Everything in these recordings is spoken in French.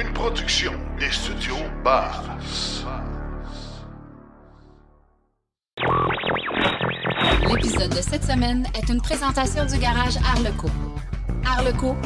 Une production des studios Bars. L'épisode de cette semaine est une présentation du garage Arleco. Arleco,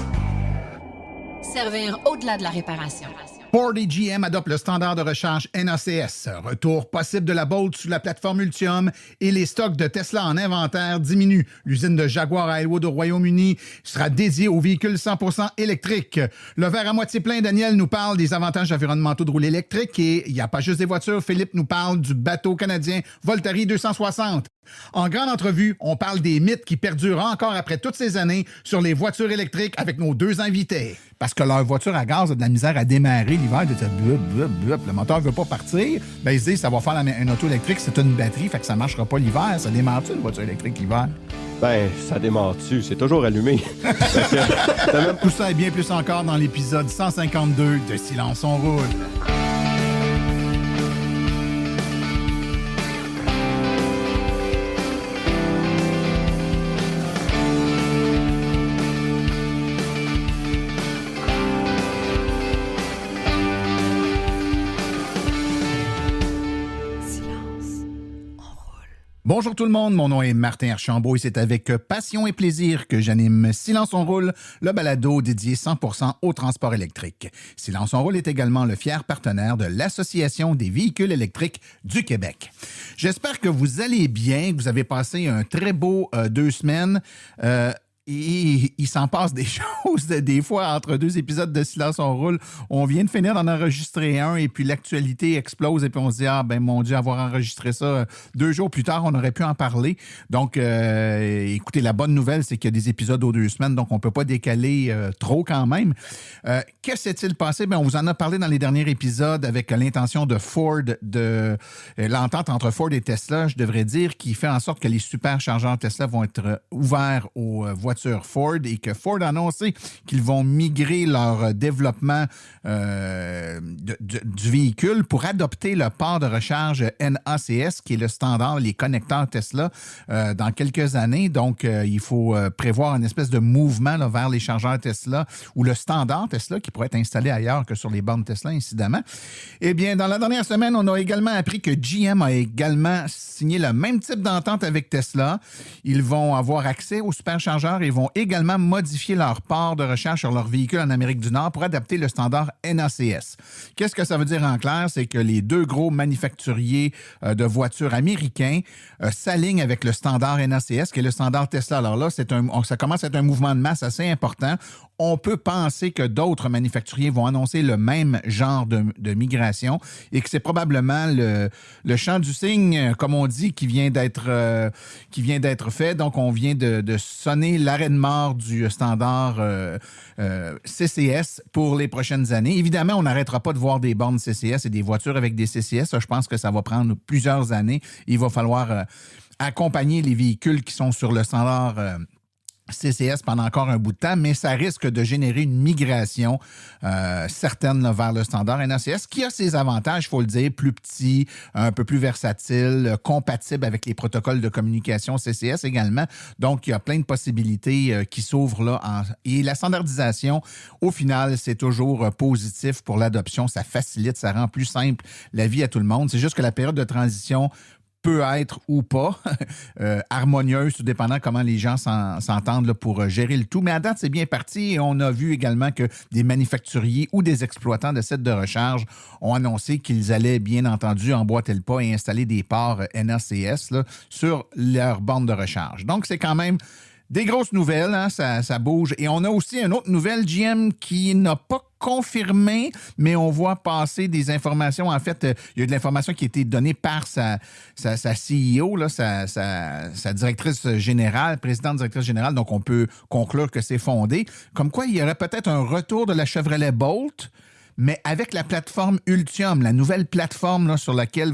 servir au-delà de la réparation. Ford et GM adoptent le standard de recharge NACS. Retour possible de la Bolt sous la plateforme Ultium et les stocks de Tesla en inventaire diminuent. L'usine de Jaguar à Elwood au Royaume-Uni sera dédiée aux véhicules 100% électriques. Le verre à moitié plein, Daniel nous parle des avantages environnementaux de rouler électrique et il n'y a pas juste des voitures. Philippe nous parle du bateau canadien Voltari 260. En grande entrevue, on parle des mythes qui perdurent encore après toutes ces années sur les voitures électriques avec nos deux invités. Parce que leur voiture à gaz a de la misère à démarrer l'hiver, le moteur ne veut pas partir. Ben, ils se disent ça va faire une auto électrique, c'est une batterie, fait que ça ne marchera pas l'hiver. Ça démarre-tu une voiture électrique l'hiver? Ben, ça démarre-tu, c'est toujours allumé. Tout ça et bien plus encore dans l'épisode 152 de Silence on roule. Bonjour tout le monde, mon nom est Martin Archambault et c'est avec passion et plaisir que j'anime Silence on roule, le balado dédié 100% au transport électrique. Silence on roule est également le fier partenaire de l'Association des véhicules électriques du Québec. J'espère que vous allez bien, que vous avez passé un très beau 2 semaines. Et il s'en passe des choses, des fois, entre deux épisodes de Silence on roule. On vient de finir d'en enregistrer un et puis l'actualité explose et puis on se dit, ah ben mon Dieu, avoir enregistré ça 2 jours plus tard, on aurait pu en parler. Donc, écoutez, la bonne nouvelle, c'est qu'il y a des épisodes aux 2 semaines, donc on ne peut pas décaler trop quand même. Que s'est-il passé? Ben, on vous en a parlé dans les derniers épisodes avec l'intention de Ford, de l'entente entre Ford et Tesla, je devrais dire, qui fait en sorte que les superchargeurs Tesla vont être ouverts aux voitures Ford et que Ford a annoncé qu'ils vont migrer leur développement du véhicule pour adopter le port de recharge NACS, qui est le standard, les connecteurs Tesla, dans quelques années. Donc, il faut prévoir une espèce de mouvement là, vers les chargeurs Tesla ou le standard Tesla qui pourrait être installé ailleurs que sur les bornes Tesla, incidemment. Eh bien, dans la dernière semaine, on a également appris que GM a également signé le même type d'entente avec Tesla. Ils vont avoir accès aux superchargeurs et vont également modifier leur port de recharge sur leurs véhicules en Amérique du Nord pour adapter le standard NACS. Qu'est-ce que ça veut dire en clair? C'est que les 2 gros manufacturiers de voitures américains s'alignent avec le standard NACS, qui est le standard Tesla. Alors là, ça commence à être un mouvement de masse assez important. On peut penser que d'autres manufacturiers vont annoncer le même genre de migration et que c'est probablement le chant du cygne, comme on dit, qui vient d'être fait. Donc, on vient de sonner l'arrêt de mort du standard CCS pour les prochaines années. Évidemment, on n'arrêtera pas de voir des bornes CCS et des voitures avec des CCS. Ça, je pense que ça va prendre plusieurs années. Il va falloir accompagner les véhicules qui sont sur le standard CCS pendant encore un bout de temps, mais ça risque de générer une migration certaine là, vers le standard NACS, qui a ses avantages, il faut le dire, plus petit, un peu plus versatile, compatible avec les protocoles de communication CCS également. Donc, il y a plein de possibilités qui s'ouvrent là. Et la standardisation, au final, c'est toujours positif pour l'adoption. Ça facilite, ça rend plus simple la vie à tout le monde. C'est juste que la période de transition peut être ou pas harmonieuse, tout dépendant comment les gens s'entendent là, pour gérer le tout. Mais à date, c'est bien parti et on a vu également que des manufacturiers ou des exploitants de sites de recharge ont annoncé qu'ils allaient, bien entendu, emboîter le pas et installer des ports NACS là, sur leur borne de recharge. Donc, c'est quand même des grosses nouvelles, hein, ça bouge. Et on a aussi une autre nouvelle, GM, qui n'a pas confirmé, mais on voit passer des informations. En fait, il y a de l'information qui a été donnée par sa CEO, là, sa directrice générale, présidente directrice générale, donc on peut conclure que c'est fondé. Comme quoi, il y aurait peut-être un retour de la Chevrolet Bolt, mais avec la plateforme Ultium, la nouvelle plateforme là, sur laquelle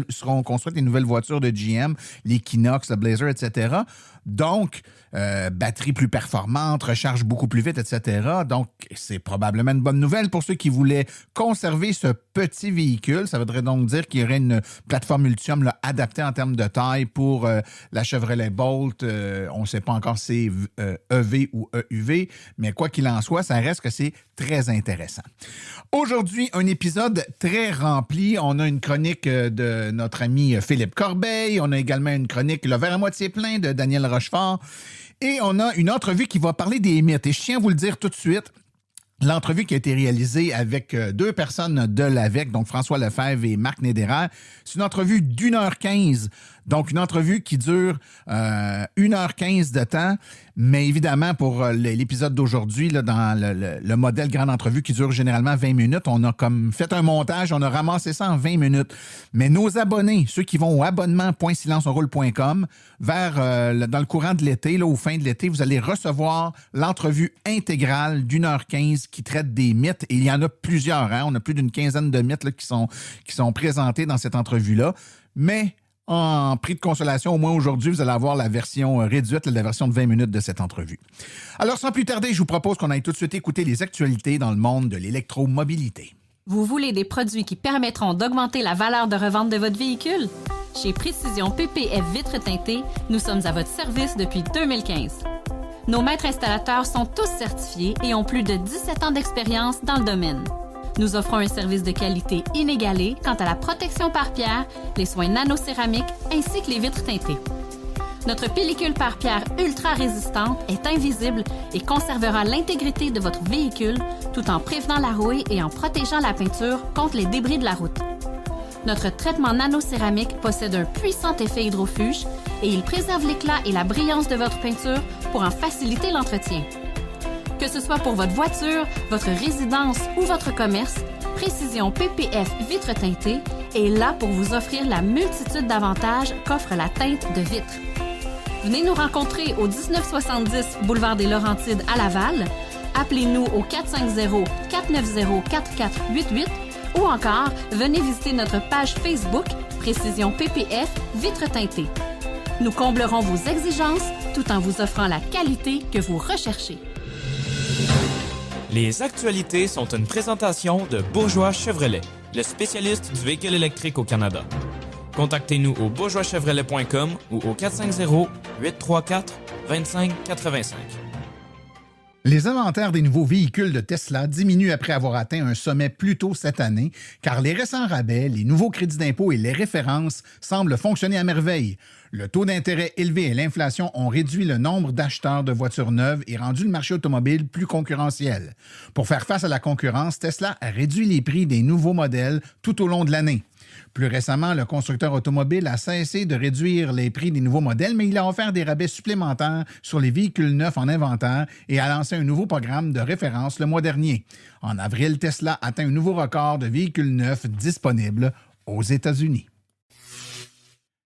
seront construites les nouvelles voitures de GM, l'Equinox, le Blazer, etc. Donc, batterie plus performante, recharge beaucoup plus vite, etc. Donc, c'est probablement une bonne nouvelle pour ceux qui voulaient conserver ce petit véhicule. Ça voudrait donc dire qu'il y aurait une plateforme Ultium là, adaptée en termes de taille pour la Chevrolet Bolt. On ne sait pas encore si c'est EV ou EUV, mais quoi qu'il en soit, ça reste que c'est très intéressant. Aujourd'hui, un épisode très rempli. On a une chronique de notre ami Philippe Corbeil. On a également une chronique Le verre à moitié plein de Daniel Rochefort. Et on a une entrevue qui va parler des mythes. Et je tiens à vous le dire tout de suite, l'entrevue qui a été réalisée avec deux personnes de l'AVEC, donc François Lefebvre et Marc Nédéraire, c'est une entrevue d'1h15. Donc, une entrevue qui dure 1h15 de temps, mais évidemment, pour l'épisode d'aujourd'hui, là, dans le modèle grande entrevue qui dure généralement 20 minutes, on a comme fait un montage, on a ramassé ça en 20 minutes. Mais nos abonnés, ceux qui vont au abonnement.silenceonroule.com, dans le courant de l'été, là, au fin de l'été, vous allez recevoir l'entrevue intégrale d'1h15 qui traite des mythes. Et il y en a plusieurs, hein? On a plus d'une quinzaine de mythes là, qui sont présentés dans cette entrevue-là. Mais en prix de consolation, au moins aujourd'hui, vous allez avoir la version réduite, la version de 20 minutes de cette entrevue. Alors, sans plus tarder, je vous propose qu'on aille tout de suite écouter les actualités dans le monde de l'électromobilité. Vous voulez des produits qui permettront d'augmenter la valeur de revente de votre véhicule? Chez Précision PPF Vitres teintées, nous sommes à votre service depuis 2015. Nos maîtres installateurs sont tous certifiés et ont plus de 17 ans d'expérience dans le domaine. Nous offrons un service de qualité inégalé quant à la protection par pierre, les soins nanocéramiques ainsi que les vitres teintées. Notre pellicule par pierre ultra résistante est invisible et conservera l'intégrité de votre véhicule tout en prévenant la rouille et en protégeant la peinture contre les débris de la route. Notre traitement nanocéramique possède un puissant effet hydrofuge et il préserve l'éclat et la brillance de votre peinture pour en faciliter l'entretien. Que ce soit pour votre voiture, votre résidence ou votre commerce, Précision PPF Vitres teintées est là pour vous offrir la multitude d'avantages qu'offre la teinte de vitre. Venez nous rencontrer au 1970 Boulevard des Laurentides à Laval. Appelez-nous au 450-490-4488 ou encore venez visiter notre page Facebook Précision PPF Vitres teintées. Nous comblerons vos exigences tout en vous offrant la qualité que vous recherchez. Les actualités sont une présentation de Bourgeois Chevrolet, le spécialiste du véhicule électrique au Canada. Contactez-nous au bourgeoischevrolet.com ou au 450-834-2585. Les inventaires des nouveaux véhicules de Tesla diminuent après avoir atteint un sommet plus tôt cette année, car les récents rabais, les nouveaux crédits d'impôt et les références semblent fonctionner à merveille. Le taux d'intérêt élevé et l'inflation ont réduit le nombre d'acheteurs de voitures neuves et rendu le marché automobile plus concurrentiel. Pour faire face à la concurrence, Tesla a réduit les prix des nouveaux modèles tout au long de l'année. Plus récemment, le constructeur automobile a cessé de réduire les prix des nouveaux modèles, mais il a offert des rabais supplémentaires sur les véhicules neufs en inventaire et a lancé un nouveau programme de référence le mois dernier. En avril, Tesla atteint un nouveau record de véhicules neufs disponibles aux États-Unis.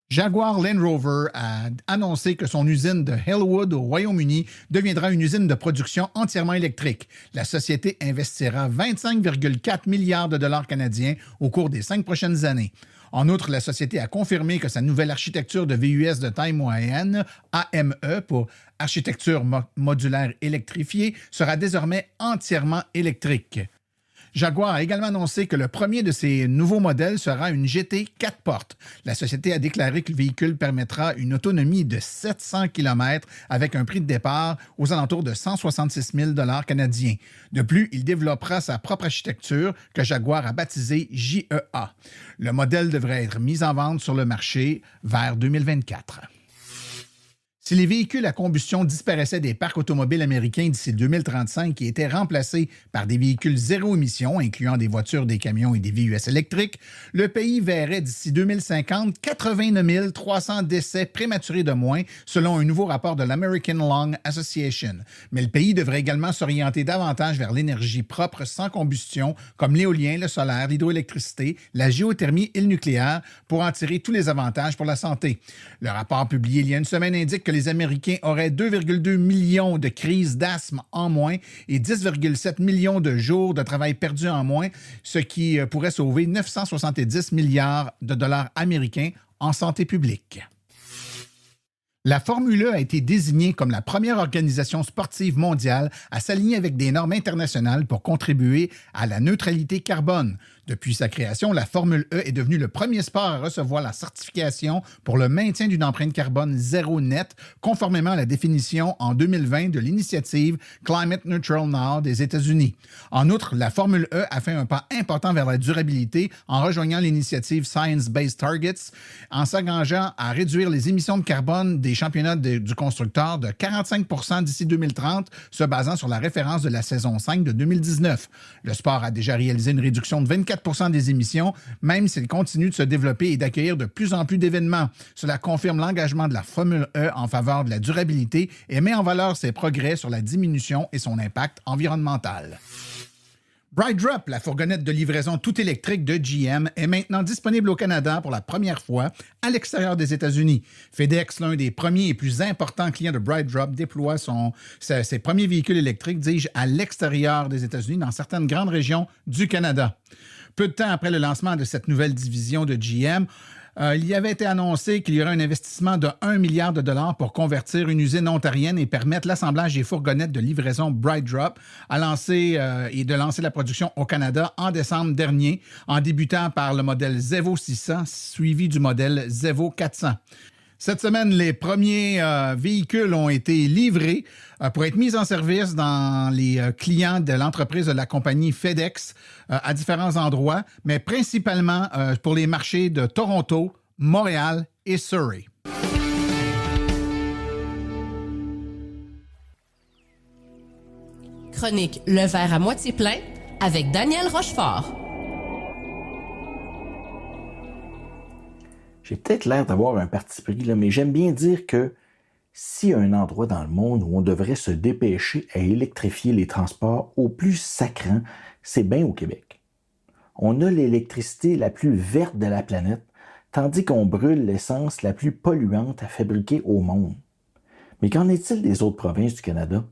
Jaguar Land Rover a annoncé que son usine de Halewood au Royaume-Uni deviendra une usine de production entièrement électrique. La société investira 25,4 milliards de dollars canadiens au cours des 5 prochaines années. En outre, la société a confirmé que sa nouvelle architecture de VUS de taille moyenne, AME pour architecture modulaire électrifiée, sera désormais entièrement électrique. Jaguar a également annoncé que le premier de ses nouveaux modèles sera une GT 4 portes. La société a déclaré que le véhicule permettra une autonomie de 700 km avec un prix de départ aux alentours de 166 000 $ canadiens. De plus, il développera sa propre architecture que Jaguar a baptisée JEA. Le modèle devrait être mis en vente sur le marché vers 2024. Si les véhicules à combustion disparaissaient des parcs automobiles américains d'ici 2035 et étaient remplacés par des véhicules zéro émission, incluant des voitures, des camions et des VUS électriques, le pays verrait d'ici 2050 89 300 décès prématurés de moins, selon un nouveau rapport de l'American Lung Association. Mais le pays devrait également s'orienter davantage vers l'énergie propre sans combustion, comme l'éolien, le solaire, l'hydroélectricité, la géothermie et le nucléaire, pour en tirer tous les avantages pour la santé. Le rapport publié il y a une semaine indique que les Américains auraient 2,2 millions de crises d'asthme en moins et 10,7 millions de jours de travail perdus en moins, ce qui pourrait sauver 970 milliards de dollars américains en santé publique. La Formule E a été désignée comme la première organisation sportive mondiale à s'aligner avec des normes internationales pour contribuer à la neutralité carbone. Depuis sa création, la Formule E est devenue le premier sport à recevoir la certification pour le maintien d'une empreinte carbone zéro net, conformément à la définition en 2020 de l'initiative Climate Neutral Now des États-Unis. En outre, la Formule E a fait un pas important vers la durabilité en rejoignant l'initiative Science Based Targets, en s'engageant à réduire les émissions de carbone des championnats du constructeur de 45 % d'ici 2030, se basant sur la référence de la saison 5 de 2019. Le sport a déjà réalisé une réduction de 24 % des émissions, même s'il continue de se développer et d'accueillir de plus en plus d'événements. Cela confirme l'engagement de la Formule E en faveur de la durabilité et met en valeur ses progrès sur la diminution et son impact environnemental. BrightDrop, la fourgonnette de livraison tout électrique de GM, est maintenant disponible au Canada pour la première fois à l'extérieur des États-Unis. FedEx, l'un des premiers et plus importants clients de BrightDrop, déploie ses premiers véhicules électriques, dis-je, à l'extérieur des États-Unis, dans certaines grandes régions du Canada. Peu de temps après le lancement de cette nouvelle division de GM, il y avait été annoncé qu'il y aurait un investissement de 1 milliard de dollars pour convertir une usine ontarienne et permettre l'assemblage des fourgonnettes de livraison BrightDrop et de lancer la production au Canada en décembre dernier, en débutant par le modèle Zevo 600, suivi du modèle Zevo 400. Cette semaine, les premiers véhicules ont été livrés pour être mis en service dans les clients de l'entreprise de la compagnie FedEx à différents endroits, mais principalement pour les marchés de Toronto, Montréal et Surrey. Chronique Le verre à moitié plein avec Daniel Rochefort. J'ai peut-être l'air d'avoir un parti pris, là, mais j'aime bien dire que s'il y a un endroit dans le monde où on devrait se dépêcher à électrifier les transports au plus sacrant, c'est bien au Québec. On a l'électricité la plus verte de la planète, tandis qu'on brûle l'essence la plus polluante à fabriquer au monde. Mais qu'en est-il des autres provinces du Canada?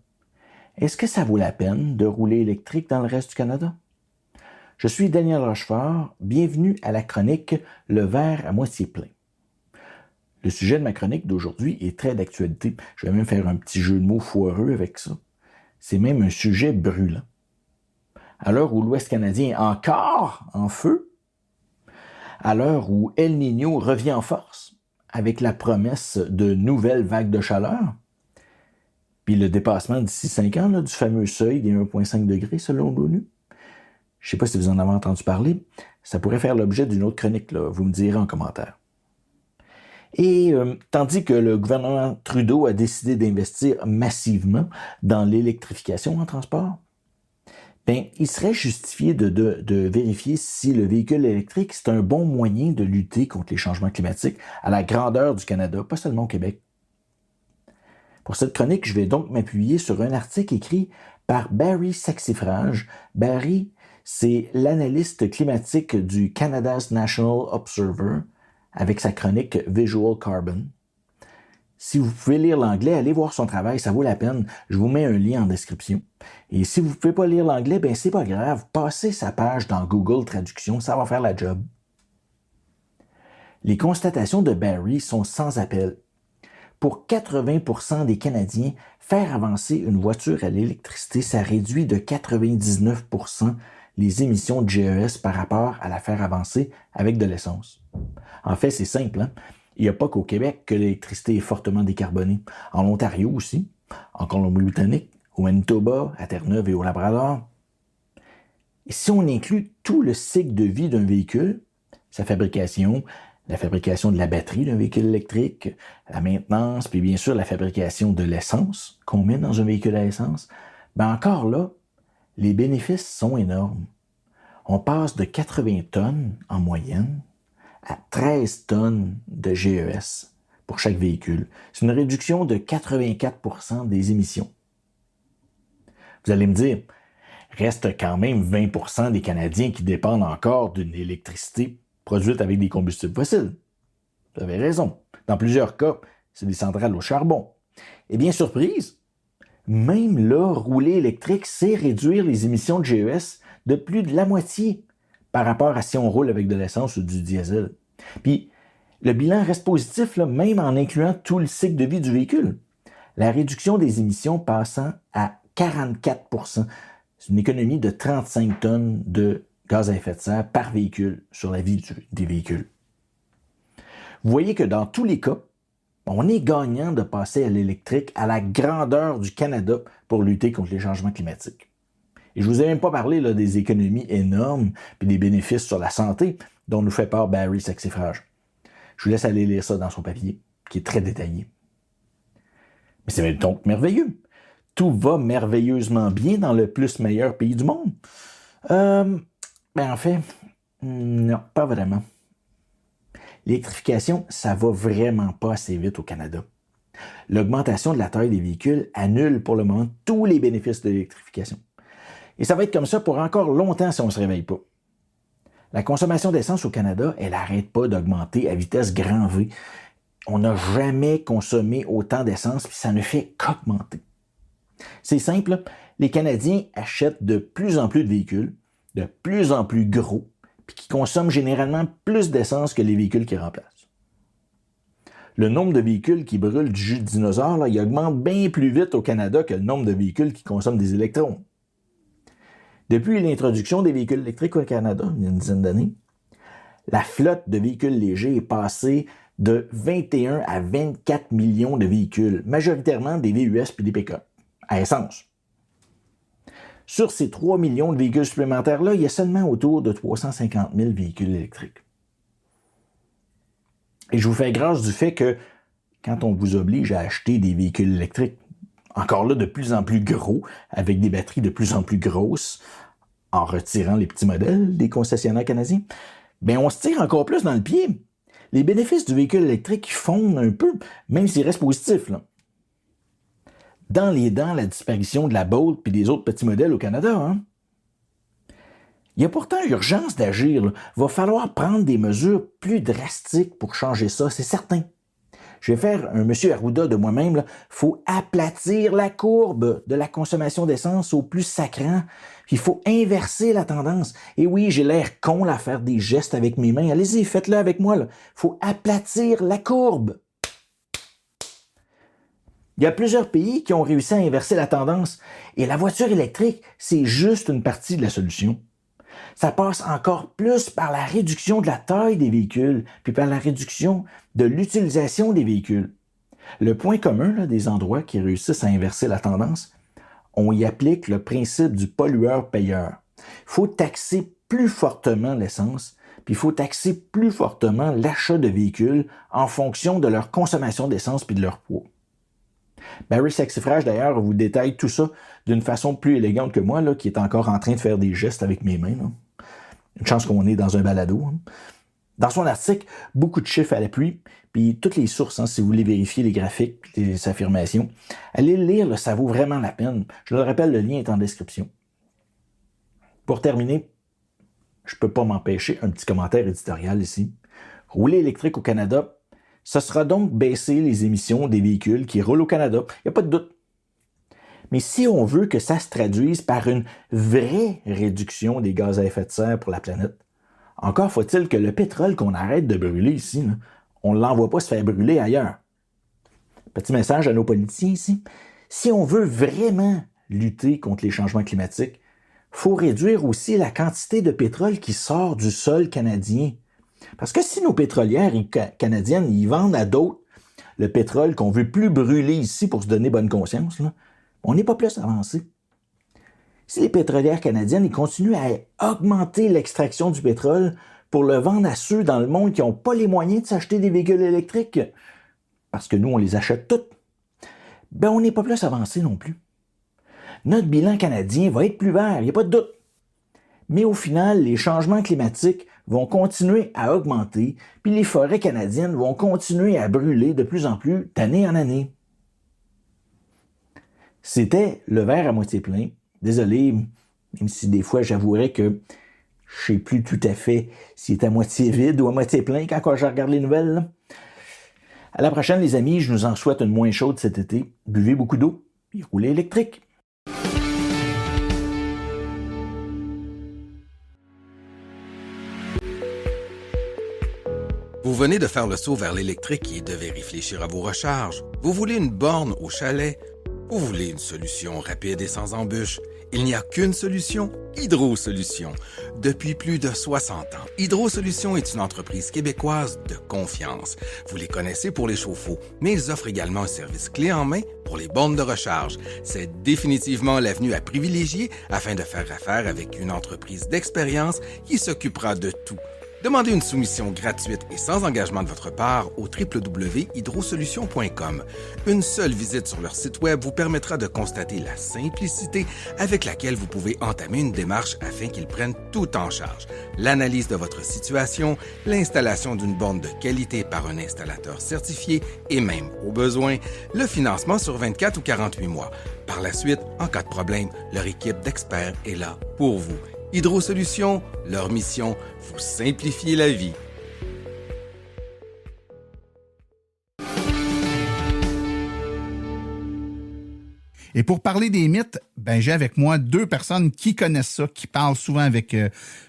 Est-ce que ça vaut la peine de rouler électrique dans le reste du Canada? Je suis Daniel Rochefort, bienvenue à la chronique Le verre à moitié plein. Le sujet de ma chronique d'aujourd'hui est très d'actualité. Je vais même faire un petit jeu de mots foireux avec ça. C'est même un sujet brûlant. À l'heure où l'Ouest canadien est encore en feu, à l'heure où El Niño revient en force, avec la promesse de nouvelles vagues de chaleur, puis le dépassement d'ici 5 ans du fameux seuil des 1,5 degrés selon l'ONU. Je ne sais pas si vous en avez entendu parler. Ça pourrait faire l'objet d'une autre chronique, là. Vous me direz en commentaire. Et tandis que le gouvernement Trudeau a décidé d'investir massivement dans l'électrification en transport, ben, il serait justifié de vérifier si le véhicule électrique, c'est un bon moyen de lutter contre les changements climatiques à la grandeur du Canada, pas seulement au Québec. Pour cette chronique, je vais donc m'appuyer sur un article écrit par Barry Saxifrage. Barry, c'est l'analyste climatique du Canada's National Observer avec sa chronique Visual Carbon. Si vous pouvez lire l'anglais, allez voir son travail, ça vaut la peine. Je vous mets un lien en description. Et si vous ne pouvez pas lire l'anglais, ben c'est pas grave. Passez sa page dans Google Traduction, ça va faire la job. Les constatations de Barry sont sans appel. Pour 80% des Canadiens, faire avancer une voiture à l'électricité, ça réduit de 99% les émissions de GES par rapport à la faire avancer avec de l'essence. En fait, c'est simple, hein? Il n'y a pas qu'au Québec que l'électricité est fortement décarbonée. En Ontario aussi, en Colombie-Britannique, au Manitoba, à Terre-Neuve et au Labrador. Et si on inclut tout le cycle de vie d'un véhicule, sa fabrication, la fabrication de la batterie d'un véhicule électrique, la maintenance, puis bien sûr la fabrication de l'essence qu'on met dans un véhicule à essence, ben encore là, les bénéfices sont énormes. On passe de 80 tonnes en moyenne à 13 tonnes de GES pour chaque véhicule. C'est une réduction de 84% des émissions. Vous allez me dire, reste quand même 20% des Canadiens qui dépendent encore d'une électricité produite avec des combustibles fossiles. Vous avez raison. Dans plusieurs cas, c'est des centrales au charbon. Et bien surprise, même là, rouler électrique, c'est réduire les émissions de GES de plus de la moitié par rapport à si on roule avec de l'essence ou du diesel. Puis, Le bilan reste positif, là, même en incluant tout le cycle de vie du véhicule. La réduction des émissions passant à 44 %. C'est une économie de 35 tonnes de gaz à effet de serre par véhicule sur la vie des véhicules. Vous voyez que dans tous les cas, on est gagnant de passer à l'électrique à la grandeur du Canada pour lutter contre les changements climatiques. Et je ne vous ai même pas parlé là, des économies énormes et des bénéfices sur la santé dont nous fait part Barry Saxifrage. Je vous laisse aller lire ça dans son papier, qui est très détaillé. Mais c'est donc merveilleux. Tout va merveilleusement bien dans le plus meilleur pays du monde. En fait, non, pas vraiment. L'électrification, ça va vraiment pas assez vite au Canada. L'augmentation de la taille des véhicules annule pour le moment tous les bénéfices de l'électrification. Et ça va être comme ça pour encore longtemps si on ne se réveille pas. La consommation d'essence au Canada, elle n'arrête pas d'augmenter à vitesse grand V. On n'a jamais consommé autant d'essence, puis ça ne fait qu'augmenter. C'est simple, les Canadiens achètent de plus en plus de véhicules, de plus en plus gros, puis qui consomment généralement plus d'essence que les véhicules qui remplacent. Le nombre de véhicules qui brûlent du jus de dinosaure, là, il augmente bien plus vite au Canada que le nombre de véhicules qui consomment des électrons. Depuis l'introduction des véhicules électriques au Canada, il y a une dizaine d'années, la flotte de véhicules légers est passée de 21 à 24 millions de véhicules, majoritairement des VUS et des pick-up, à essence. Sur ces 3 millions de véhicules supplémentaires-là, il y a seulement autour de 350 000 véhicules électriques. Et je vous fais grâce du fait que quand on vous oblige à acheter des véhicules électriques, encore là de plus en plus gros, avec des batteries de plus en plus grosses, en retirant les petits modèles des concessionnaires canadiens, bien on se tire encore plus dans le pied. Les bénéfices du véhicule électrique fondent un peu, même s'ils restent positifs, là. Dans les dents, la disparition de la Bolt et des autres petits modèles au Canada. Hein? Il y a pourtant urgence d'agir. Il va falloir prendre des mesures plus drastiques pour changer ça, c'est certain. Je vais faire un monsieur Arruda de moi-même. Il faut aplatir la courbe de la consommation d'essence au plus sacrant. Il faut inverser la tendance. Et oui, j'ai l'air con à faire des gestes avec mes mains. Allez-y, faites-le avec moi. Il faut aplatir la courbe. Il y a plusieurs pays qui ont réussi à inverser la tendance. Et la voiture électrique, c'est juste une partie de la solution. Ça passe encore plus par la réduction de la taille des véhicules, puis par la réduction de l'utilisation des véhicules. Le point commun là, des endroits qui réussissent à inverser la tendance, on y applique le principe du pollueur-payeur. Il faut taxer plus fortement l'essence, puis il faut taxer plus fortement l'achat de véhicules en fonction de leur consommation d'essence puis de leur poids. Barry Saxifrage, d'ailleurs, vous détaille tout ça d'une façon plus élégante que moi, là, qui est encore en train de faire des gestes avec mes mains. Là. Une chance qu'on est dans un balado. Hein. Dans son article, beaucoup de chiffres à l'appui, puis toutes les sources, hein, si vous voulez vérifier les graphiques, les affirmations. Allez le lire, là, ça vaut vraiment la peine. Je le rappelle, le lien est en description. Pour terminer, je ne peux pas m'empêcher un petit commentaire éditorial ici. Rouler électrique au Canada, ce sera donc baisser les émissions des véhicules qui roulent au Canada. Il n'y a pas de doute. Mais si on veut que ça se traduise par une vraie réduction des gaz à effet de serre pour la planète, encore faut-il que le pétrole qu'on arrête de brûler ici, là, on ne l'envoie pas se faire brûler ailleurs. Petit message à nos politiciens ici. Si on veut vraiment lutter contre les changements climatiques, il faut réduire aussi la quantité de pétrole qui sort du sol canadien. Parce que si nos pétrolières canadiennes ils vendent à d'autres le pétrole qu'on veut plus brûler ici pour se donner bonne conscience, là, on n'est pas plus avancé. Si les pétrolières canadiennes ils continuent à augmenter l'extraction du pétrole pour le vendre à ceux dans le monde qui n'ont pas les moyens de s'acheter des véhicules électriques, parce que nous, on les achète toutes, ben on n'est pas plus avancé non plus. Notre bilan canadien va être plus vert, il n'y a pas de doute. Mais au final, les changements climatiques vont continuer à augmenter, puis les forêts canadiennes vont continuer à brûler de plus en plus d'année en année. C'était le verre à moitié plein. Désolé, même si des fois j'avouerais que je ne sais plus tout à fait s'il est à moitié vide ou à moitié plein quand je regarde les nouvelles. Là. À la prochaine, les amis, je nous en souhaite une moins chaude cet été. Buvez beaucoup d'eau et roulez électrique. Vous venez de faire le saut vers l'électrique et devez réfléchir à vos recharges. Vous voulez une borne au chalet? Vous voulez une solution rapide et sans embûches? Il n'y a qu'une solution, Hydro Solutions. Depuis plus de 60 ans, Hydro Solutions est une entreprise québécoise de confiance. Vous les connaissez pour les chauffe-eau, mais ils offrent également un service clé en main pour les bornes de recharge. C'est définitivement l'avenue à privilégier afin de faire affaire avec une entreprise d'expérience qui s'occupera de tout. Demandez une soumission gratuite et sans engagement de votre part au www.hydrosolutions.com. Une seule visite sur leur site web vous permettra de constater la simplicité avec laquelle vous pouvez entamer une démarche afin qu'ils prennent tout en charge. L'analyse de votre situation, l'installation d'une borne de qualité par un installateur certifié et même, au besoin, le financement sur 24 ou 48 mois. Par la suite, en cas de problème, leur équipe d'experts est là pour vous. Hydro Solutions, leur mission, vous simplifier la vie. Et pour parler des mythes, j'ai avec moi deux personnes qui connaissent ça, qui parlent souvent avec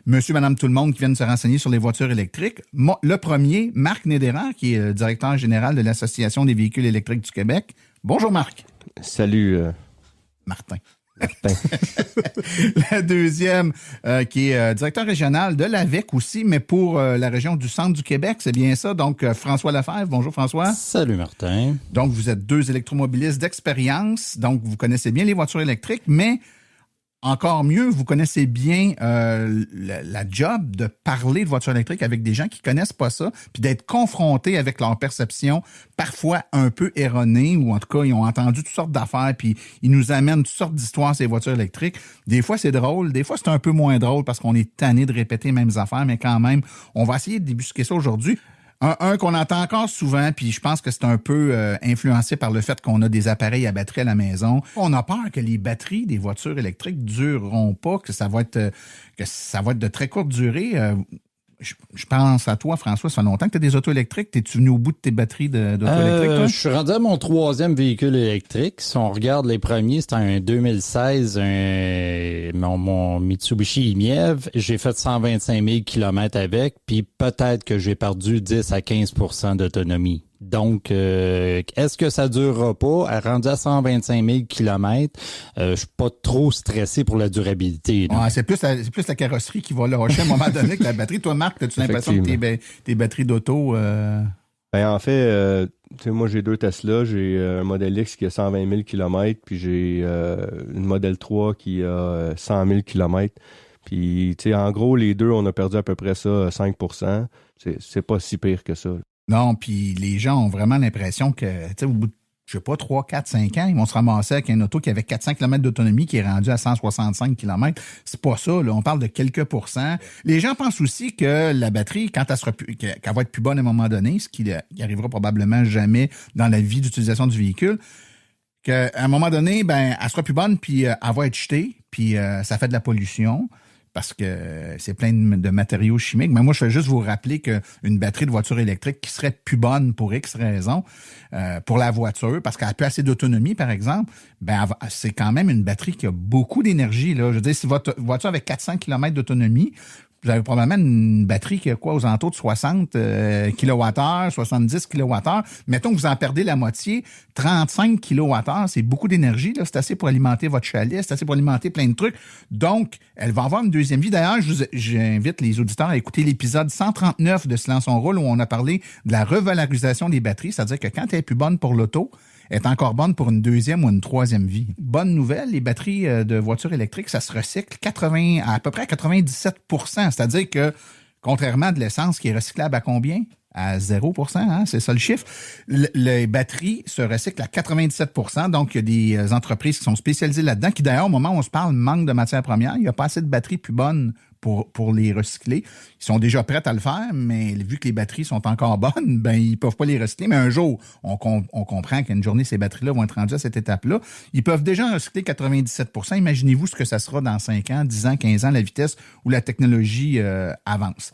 monsieur, madame, tout le monde, qui viennent se renseigner sur les voitures électriques. Le premier, Marc Nédéran, qui est directeur général de l'Association des véhicules électriques du Québec. Bonjour Marc. Salut Martin. La deuxième, qui est directeur régional de l'AVEC aussi, mais pour la région du centre du Québec, c'est bien ça. Donc, François Lefebvre. Bonjour François. Salut Martin. Donc, vous êtes deux électromobilistes d'expérience, donc vous connaissez bien les voitures électriques, mais encore mieux, vous connaissez bien la job de parler de voitures électriques avec des gens qui connaissent pas ça, puis d'être confrontés avec leur perception parfois un peu erronée, ou en tout cas, ils ont entendu toutes sortes d'affaires, puis ils nous amènent toutes sortes d'histoires ces voitures électriques. Des fois, c'est drôle, des fois, c'est un peu moins drôle parce qu'on est tanné de répéter les mêmes affaires, mais quand même, on va essayer de débusquer ça aujourd'hui. Un qu'on entend encore souvent, puis je pense que c'est un peu influencé par le fait qu'on a des appareils à batterie à la maison. On a peur que les batteries des voitures électriques dureront pas, que ça va être de très courte durée. Je pense à toi, François, ça fait longtemps que tu as des autos électriques. T'es-tu venu au bout de tes batteries d'auto électriques, toi? Je suis rendu à mon 3e véhicule électrique. Si on regarde les premiers, c'était un 2016, mon Mitsubishi Imiev. J'ai fait 125 000 km avec, puis peut-être que j'ai perdu 10 à 15 % d'autonomie. Donc, est-ce que ça durera pas? Rendu à 125 000 km, je suis pas trop stressé pour la durabilité. Ouais, c'est plus la carrosserie qui va lâcher à un moment donné que la batterie. Toi, Marc, as-tu l'impression que tes batteries d'auto... En fait, moi, j'ai deux Tesla. J'ai un Model X qui a 120 000 km, puis j'ai une Model 3 qui a 100 000 km. Puis, en gros, les deux, on a perdu à peu près ça, 5 %. C'est pas si pire que ça. Non, puis les gens ont vraiment l'impression que, au bout de, 3, 4, 5 ans, ils vont se ramasser avec un auto qui avait 400 km d'autonomie qui est rendu à 165 km. C'est pas ça, là. On parle de quelques pourcents. Les gens pensent aussi que la batterie, quand qu'elle va être plus bonne à un moment donné, ce qui arrivera probablement jamais dans la vie d'utilisation du véhicule, qu'à un moment donné, elle sera plus bonne, puis elle va être jetée, puis ça fait de la pollution, parce que c'est plein de matériaux chimiques. Mais moi, je vais juste vous rappeler qu'une batterie de voiture électrique qui serait plus bonne pour X raisons, pour la voiture, parce qu'elle a plus assez d'autonomie, par exemple, c'est quand même une batterie qui a beaucoup d'énergie, là. Je veux dire, si votre voiture avait 400 km d'autonomie, vous avez probablement une batterie qui a aux alentours de 60 kWh, 70 kWh. Mettons que vous en perdez la moitié, 35 kWh, c'est beaucoup d'énergie, là. C'est assez pour alimenter votre chalet, c'est assez pour alimenter plein de trucs. Donc, elle va avoir une deuxième vie. D'ailleurs, j'invite les auditeurs à écouter l'épisode 139 de Silence on roule, où on a parlé de la revalorisation des batteries, c'est-à-dire que quand elle est plus bonne pour l'auto, est encore bonne pour une deuxième ou une troisième vie. Bonne nouvelle, les batteries de voitures électriques, ça se recycle à peu près à 97 %. C'est-à-dire que, contrairement à de l'essence qui est recyclable à combien? À 0 %, hein? C'est ça le chiffre. Les batteries se recyclent à 97 %. Donc, il y a des entreprises qui sont spécialisées là-dedans, qui d'ailleurs, au moment où on se parle, manquent de matières premières. Il n'y a pas assez de batteries plus bonnes pour les recycler. Ils sont déjà prêts à le faire, mais vu que les batteries sont encore bonnes, ils peuvent pas les recycler. Mais un jour, on comprend qu'une journée, ces batteries-là vont être rendues à cette étape-là. Ils peuvent déjà recycler 97 %. Imaginez-vous ce que ça sera dans 5 ans, 10 ans, 15 ans, la vitesse où la technologie avance.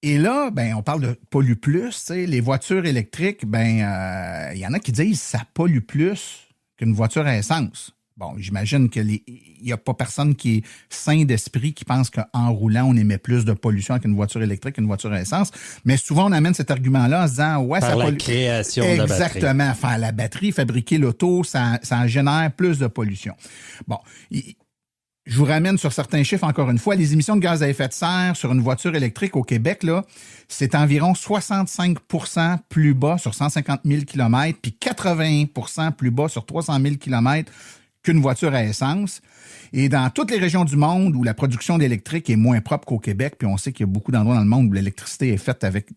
Et là, on parle de pollue plus. Les voitures électriques, il y en a qui disent que ça pollue plus qu'une voiture à essence. bon, j'imagine qu'il n'y a pas personne qui est sain d'esprit qui pense qu'en roulant, on émet plus de pollution avec une voiture électrique qu'une voiture à essence. Mais souvent, on amène cet argument-là en se disant, ouais, par ça la création de la batterie. Exactement. Faire la batterie, fabriquer l'auto, ça génère plus de pollution. Bon, je vous ramène sur certains chiffres encore une fois. Les émissions de gaz à effet de serre sur une voiture électrique au Québec, là, c'est environ 65 % plus bas sur 150 000 km, puis 80 % plus bas sur 300 000 km qu'une voiture à essence. Et dans toutes les régions du monde où la production d'électrique est moins propre qu'au Québec, puis on sait qu'il y a beaucoup d'endroits dans le monde où l'électricité est faite avec,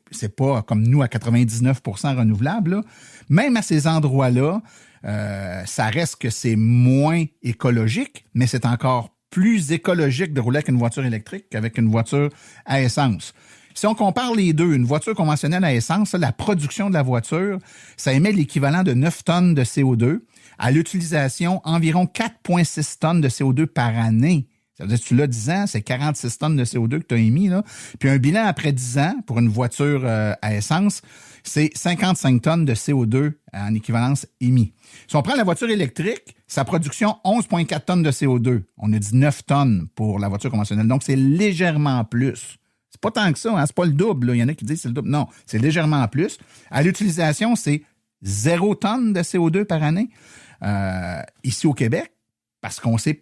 c'est pas comme nous à 99 % renouvelable, là. Même à ces endroits-là, ça reste que c'est moins écologique, mais c'est encore plus écologique de rouler avec une voiture électrique qu'avec une voiture à essence. Si on compare les deux, une voiture conventionnelle à essence, la production de la voiture, ça émet l'équivalent de 9 tonnes de CO2. À l'utilisation, environ 4,6 tonnes de CO2 par année. Ça veut dire que tu l'as 10 ans, c'est 46 tonnes de CO2 que tu as émis, là. Puis un bilan après 10 ans pour une voiture à essence, c'est 55 tonnes de CO2 en équivalence émis. Si on prend la voiture électrique, sa production, 11,4 tonnes de CO2. On a dit 9 tonnes pour la voiture conventionnelle. Donc, c'est légèrement plus. C'est pas tant que ça, hein? C'est pas le double, là. Il y en a qui disent que c'est le double. Non, c'est légèrement plus. À l'utilisation, c'est 0 tonnes de CO2 par année. Ici au Québec, parce qu'on sait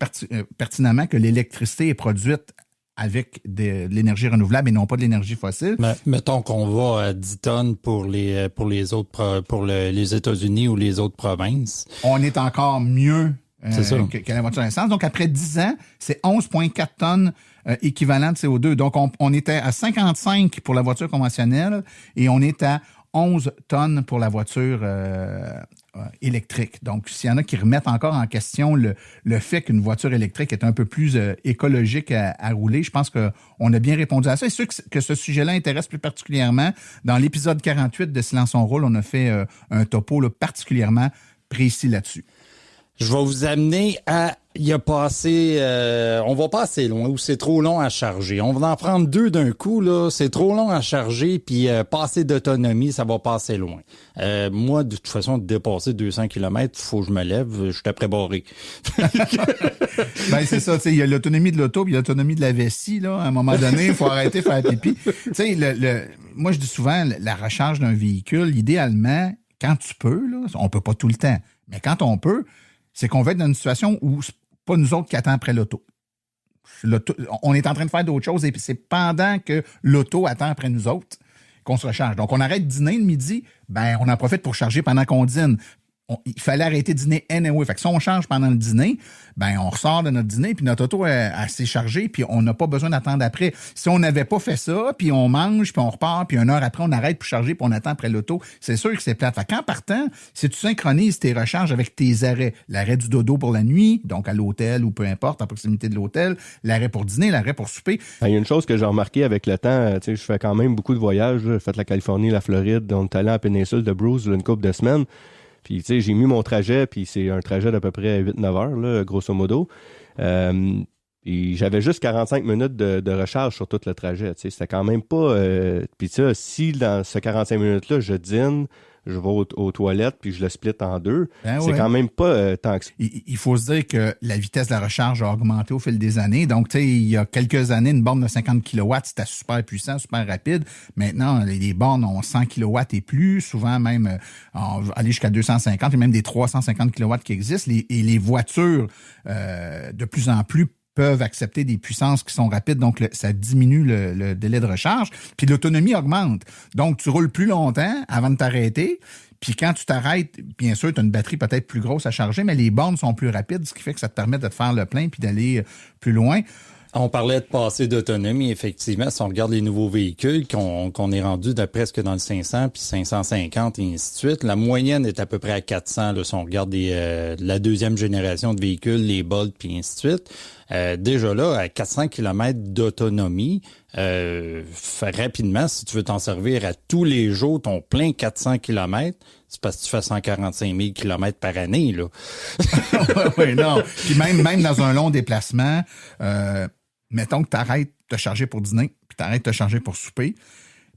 pertinemment que l'électricité est produite avec de l'énergie renouvelable et non pas de l'énergie fossile. Mais, mettons qu'on va à 10 tonnes pour les États-Unis ou les autres provinces. On est encore mieux que la voiture à essence. Donc, après 10 ans, c'est 11,4 tonnes équivalent de CO2. Donc, on était à 55 pour la voiture conventionnelle et on est à 11 tonnes pour la voiture électrique. Donc, s'il y en a qui remettent encore en question le fait qu'une voiture électrique est un peu plus écologique à rouler, je pense qu'on a bien répondu à ça. Et ceux que ce sujet-là intéresse plus particulièrement, dans l'épisode 48 de Silence on roule, on a fait un topo là, particulièrement précis là-dessus. Je vais vous amener à... on va pas assez loin, ou c'est trop long à charger. On va en prendre 2 d'un coup, là. C'est trop long à charger, puis pas assez d'autonomie, ça va passer loin. Moi, de toute façon, de dépasser 200 km, il faut que je me lève, je suis après barré. Ben, c'est ça, tu sais, il y a l'autonomie de l'auto, puis l'autonomie de la vessie, là. À un moment donné, il faut arrêter de faire pipi. Tu sais, moi, je dis souvent, la recharge d'un véhicule, idéalement, quand tu peux, là, on peut pas tout le temps, mais quand on peut, c'est qu'on va être dans une situation où c'est pas nous autres qui attendons après l'auto. On est en train de faire d'autres choses et c'est pendant que l'auto attend après nous autres qu'on se recharge. Donc, on arrête de dîner le midi, ben on en profite pour charger pendant qu'on dîne. Il fallait arrêter de dîner anyway. Fait que si on charge pendant le dîner, ben on ressort de notre dîner, puis notre auto elle s'est chargée, puis on n'a pas besoin d'attendre après. Si on n'avait pas fait ça, puis on mange, puis on repart, puis 1 heure après, on arrête pour charger, puis on attend après l'auto, c'est sûr que c'est plate. Fait qu'en partant, si tu synchronises tes recharges avec tes arrêts, l'arrêt du dodo pour la nuit, donc à l'hôtel ou peu importe, à proximité de l'hôtel, l'arrêt pour dîner, l'arrêt pour souper. Il y a une chose que j'ai remarqué avec le temps, tu sais, je fais quand même beaucoup de voyages, j'ai fait la Californie, la Floride, on est allé à la péninsule de Bruce une couple de semaines. Puis, tu sais, j'ai mis mon trajet, puis c'est un trajet d'à peu près 8-9 heures, là, grosso modo. Puis j'avais juste 45 minutes de recharge sur tout le trajet, tu sais. C'était quand même pas... Puis ça, si dans ce 45 minutes-là, je dîne, je vais aux toilettes, puis je le split en 2, c'est quand même pas tant que ça. Il faut se dire que la vitesse de la recharge a augmenté au fil des années. Donc, tu sais, il y a quelques années, une borne de 50 kW, c'était super puissant, super rapide. Maintenant, les bornes ont 100 kW et plus, souvent même aller jusqu'à 250 et même des 350 kW qui existent. Et les voitures, de plus en plus, peuvent accepter des puissances qui sont rapides, donc ça diminue le délai de recharge, puis l'autonomie augmente. Donc, tu roules plus longtemps avant de t'arrêter, puis quand tu t'arrêtes, bien sûr, tu as une batterie peut-être plus grosse à charger, mais les bornes sont plus rapides, ce qui fait que ça te permet de te faire le plein puis d'aller plus loin. On parlait de passer d'autonomie, effectivement. Si on regarde les nouveaux véhicules, qu'on est rendu presque dans le 500, puis 550, et ainsi de suite, la moyenne est à peu près à 400. Là, si on regarde la deuxième génération de véhicules, les Bolt, puis ainsi de suite. Déjà là, à 400 km d'autonomie, rapidement, si tu veux t'en servir à tous les jours, ton plein 400 km, c'est parce que tu fais 145 000 km par année, là. Oui, non. Puis même dans un long déplacement, mettons que tu arrêtes de te charger pour dîner, puis tu arrêtes de te charger pour souper,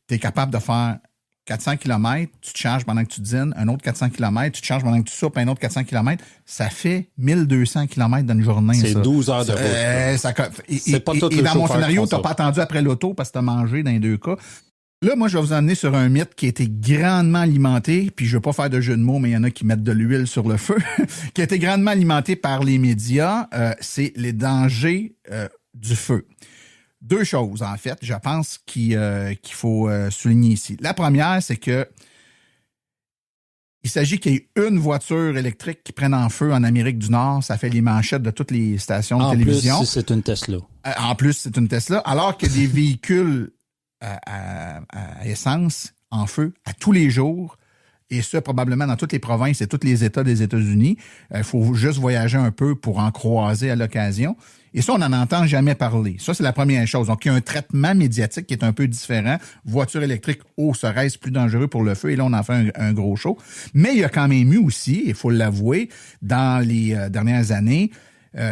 tu es capable de faire 400 km, tu te charges pendant que tu dînes, un autre 400 km, tu te charges pendant que tu soupes, un autre 400 km, ça fait 1200 km dans une journée. C'est ça. 12 heures de route. C'est pas tout et dans mon scénario, tu n'as pas attendu après l'auto parce que tu as mangé dans les deux cas. Là, moi, je vais vous emmener sur un mythe qui a été grandement alimenté, puis je ne veux pas faire de jeu de mots, mais il y en a qui mettent de l'huile sur le feu, qui a été grandement alimenté par les médias, c'est les dangers du feu. Deux choses, en fait, je pense qu'il faut souligner ici. La première, c'est que il s'agit qu'il y ait une voiture électrique qui prenne en feu en Amérique du Nord. Ça fait les manchettes de toutes les stations de télévision. En plus, c'est une Tesla. En plus, c'est une Tesla. Alors que des véhicules à essence en feu à tous les jours, et ça probablement dans toutes les provinces et tous les États des États-Unis. Il faut juste voyager un peu pour en croiser à l'occasion. Et ça, on n'en entend jamais parler. Ça, c'est la première chose. Donc, il y a un traitement médiatique qui est un peu différent. Voiture électrique, serait-ce plus dangereux pour le feu? Et là, on en fait un gros show. Mais il y a quand même eu aussi, il faut l'avouer, dans les dernières années,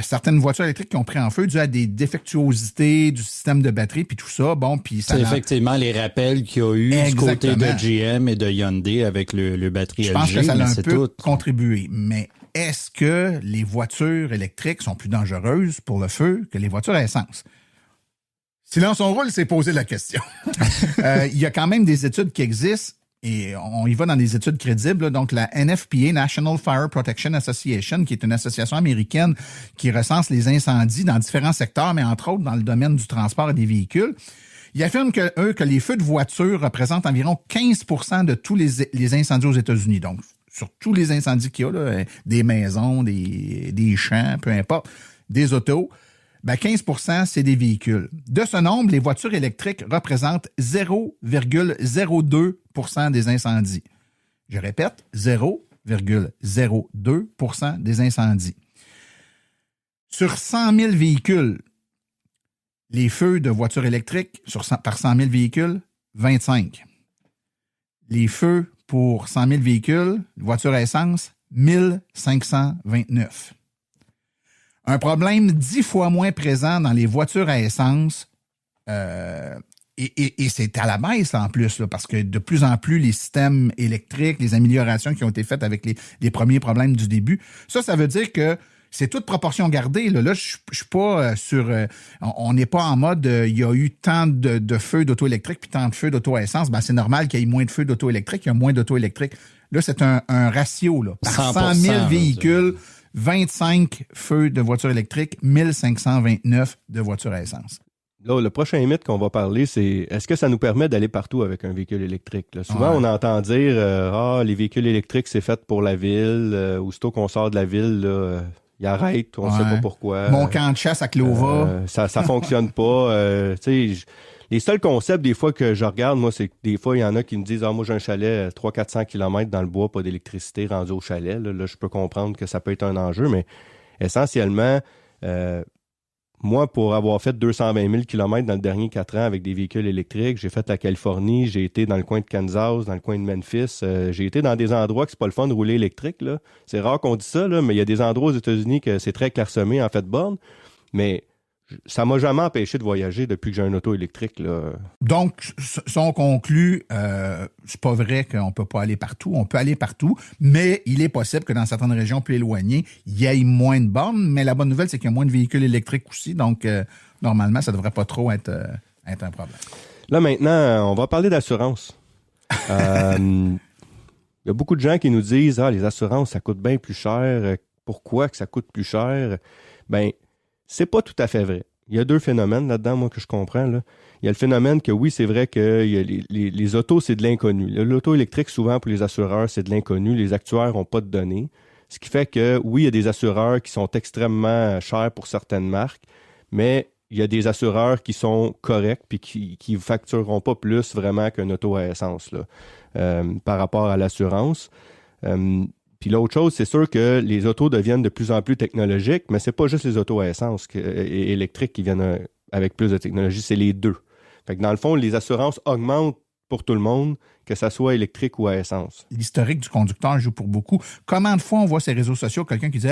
certaines voitures électriques qui ont pris en feu dû à des défectuosités du système de batterie puis tout ça. Bon, puis ça. C'est effectivement les rappels qu'il y a eu du côté de GM et de Hyundai avec le batterie LG. Je pense que ça a un peu contribué. Mais est-ce que les voitures électriques sont plus dangereuses pour le feu que les voitures à essence? Silence on roule, c'est poser la question. Il y a quand même des études qui existent. Et on y va dans des études crédibles. Là. Donc, la NFPA, National Fire Protection Association, qui est une association américaine qui recense les incendies dans différents secteurs, mais entre autres dans le domaine du transport et des véhicules, ils affirment que les feux de voiture représentent environ 15% de tous les incendies aux États-Unis. Donc, sur tous les incendies qu'il y a, là, des maisons, des champs, peu importe, des autos, 15%, c'est des véhicules. De ce nombre, les voitures électriques représentent 0,02% des incendies. Je répète, 0,02% des incendies. Sur 100 000 véhicules, les feux de voitures électriques par 100 000 véhicules, 25. Les feux pour 100 000 véhicules, voitures à essence, 1529. Un problème 10 fois moins présent dans les voitures à essence, et c'est à la baisse en plus, là, parce que de plus en plus, les systèmes électriques, les améliorations qui ont été faites avec les premiers problèmes du début, ça veut dire que c'est toute proportion gardée. Là, je suis pas sur... on n'est pas en mode il y a eu tant de feux d'auto électriques puis tant de feux d'auto à essence. C'est normal qu'il y ait moins de feux d'auto électriques, il y a moins d'auto électriques. Là, c'est un ratio. Là. Par 100 000 véhicules... 25 feux de voitures électriques, 1529 de voitures à essence. Là, le prochain mythe qu'on va parler, c'est est-ce que ça nous permet d'aller partout avec un véhicule électrique? Là, souvent, on entend dire les véhicules électriques, c'est fait pour la ville, aussitôt qu'on sort de la ville, là, ils arrêtent, on ne sait pas pourquoi. Mon camp de chasse à Clova. Ça fonctionne pas. Les seuls concepts, des fois, que je regarde, moi, c'est que des fois, il y en a qui me disent « moi, j'ai un chalet 300-400 km dans le bois, pas d'électricité rendue au chalet. » Là, je peux comprendre que ça peut être un enjeu, mais essentiellement, moi, pour avoir fait 220 000 km dans le dernier 4 ans avec des véhicules électriques, j'ai fait la Californie, j'ai été dans le coin de Kansas, dans le coin de Memphis, j'ai été dans des endroits que c'est pas le fun de rouler électrique. Là. C'est rare qu'on dise ça, là, mais il y a des endroits aux États-Unis que c'est très clairsemé en fait de borne, mais ça m'a jamais empêché de voyager depuis que j'ai un auto électrique. Là. Donc, si on conclut, c'est pas vrai qu'on peut pas aller partout. On peut aller partout, mais il est possible que dans certaines régions plus éloignées, il y ait moins de bornes. Mais la bonne nouvelle, c'est qu'il y a moins de véhicules électriques aussi. Donc, normalement, ça devrait pas trop être un problème. Là, maintenant, on va parler d'assurance. Il y a beaucoup de gens qui nous disent « les assurances, ça coûte bien plus cher. Pourquoi que ça coûte plus cher? » C'est pas tout à fait vrai. Il y a deux phénomènes là-dedans, moi, que je comprends. Là. Il y a le phénomène que oui, c'est vrai que les autos, c'est de l'inconnu. L'auto électrique, souvent, pour les assureurs, c'est de l'inconnu. Les actuaires n'ont pas de données. Ce qui fait que, oui, il y a des assureurs qui sont extrêmement chers pour certaines marques, mais il y a des assureurs qui sont corrects puis qui ne factureront pas plus vraiment qu'un auto à essence là, par rapport à l'assurance. Puis l'autre chose, c'est sûr que les autos deviennent de plus en plus technologiques, mais c'est pas juste les autos à essence et électriques qui viennent avec plus de technologie, c'est les deux. Fait que dans le fond, les assurances augmentent pour tout le monde, que ça soit électrique ou à essence. L'historique du conducteur joue pour beaucoup. Combien de fois on voit sur les réseaux sociaux quelqu'un qui dit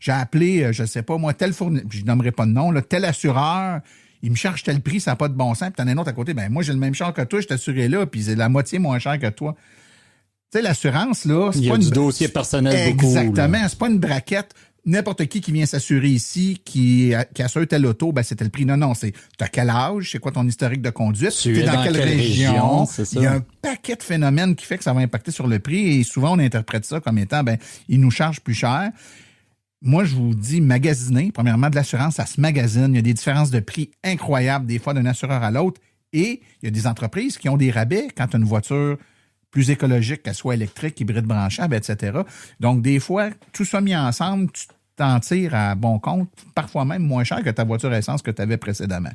j'ai appelé, je sais pas moi, tel fournisseur, je nommerai pas de nom, là, tel assureur, il me charge tel prix, ça n'a pas de bon sens, puis t'en as un autre à côté, ben moi, j'ai le même char que toi, je t'assurais là, puis c'est la moitié moins cher que toi. Tu sais, l'assurance, là, c'est il y pas a du dossier personnel beaucoup. Exactement, c'est pas une braquette. N'importe qui vient s'assurer ici, qui assure tel auto, ben c'était le prix. Non, c'est t'as quel âge, c'est quoi ton historique de conduite, tu es dans quelle région, c'est ça. Il y a un paquet de phénomènes qui fait que ça va impacter sur le prix et souvent on interprète ça comme étant, ben ils nous chargent plus cher. Moi, je vous dis, magasiner, premièrement, de l'assurance, ça se magasine. Il y a des différences de prix incroyables, des fois d'un assureur à l'autre. Et il y a des entreprises qui ont des rabais quand tu as une voiture plus écologique, qu'elle soit électrique, hybride branchable, etc. Donc, des fois, tout ça mis ensemble, tu t'en tires à bon compte, parfois même moins cher que ta voiture essence que tu avais précédemment.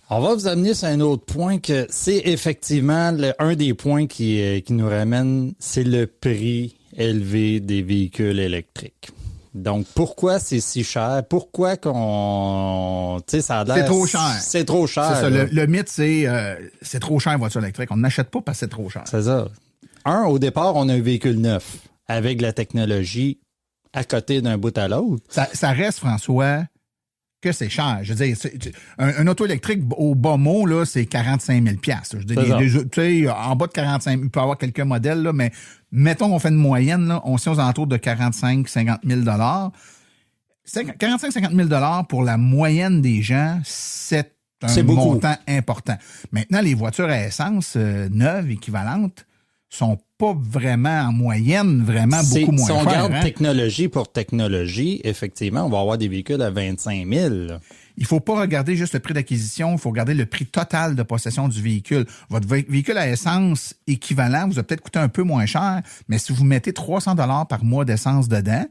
On va vous amener sur un autre point que c'est effectivement un des points qui nous ramène, c'est le prix élevé des véhicules électriques. Donc, pourquoi c'est si cher? Pourquoi qu'on... Tu sais, ça a l'air... C'est trop cher. C'est trop cher. C'est ça. Le mythe, c'est trop cher, une voiture électrique. On n'achète pas parce que c'est trop cher. C'est ça. Au départ, on a un véhicule neuf avec la technologie à côté d'un bout à l'autre. Ça reste, François, que c'est cher. Je veux dire, un auto électrique au bas mot, là, c'est 45 000 $. Je veux dire, tu sais, en bas de 45 000, il peut y avoir quelques modèles, là, mais mettons qu'on fait une moyenne, là, on sait aux alentours de 45-50 000 $. 45-50 000 $ pour la moyenne des gens, c'est un montant important. Maintenant, les voitures à essence neuves, équivalentes, sont pas vraiment en moyenne, vraiment beaucoup moins chères. Si on regarde technologie pour technologie, effectivement, on va avoir des véhicules à 25 000 $. Il ne faut pas regarder juste le prix d'acquisition, il faut regarder le prix total de possession du véhicule. Votre véhicule à essence équivalent vous a peut-être coûté un peu moins cher, mais si vous mettez 300 $ par mois d'essence dedans,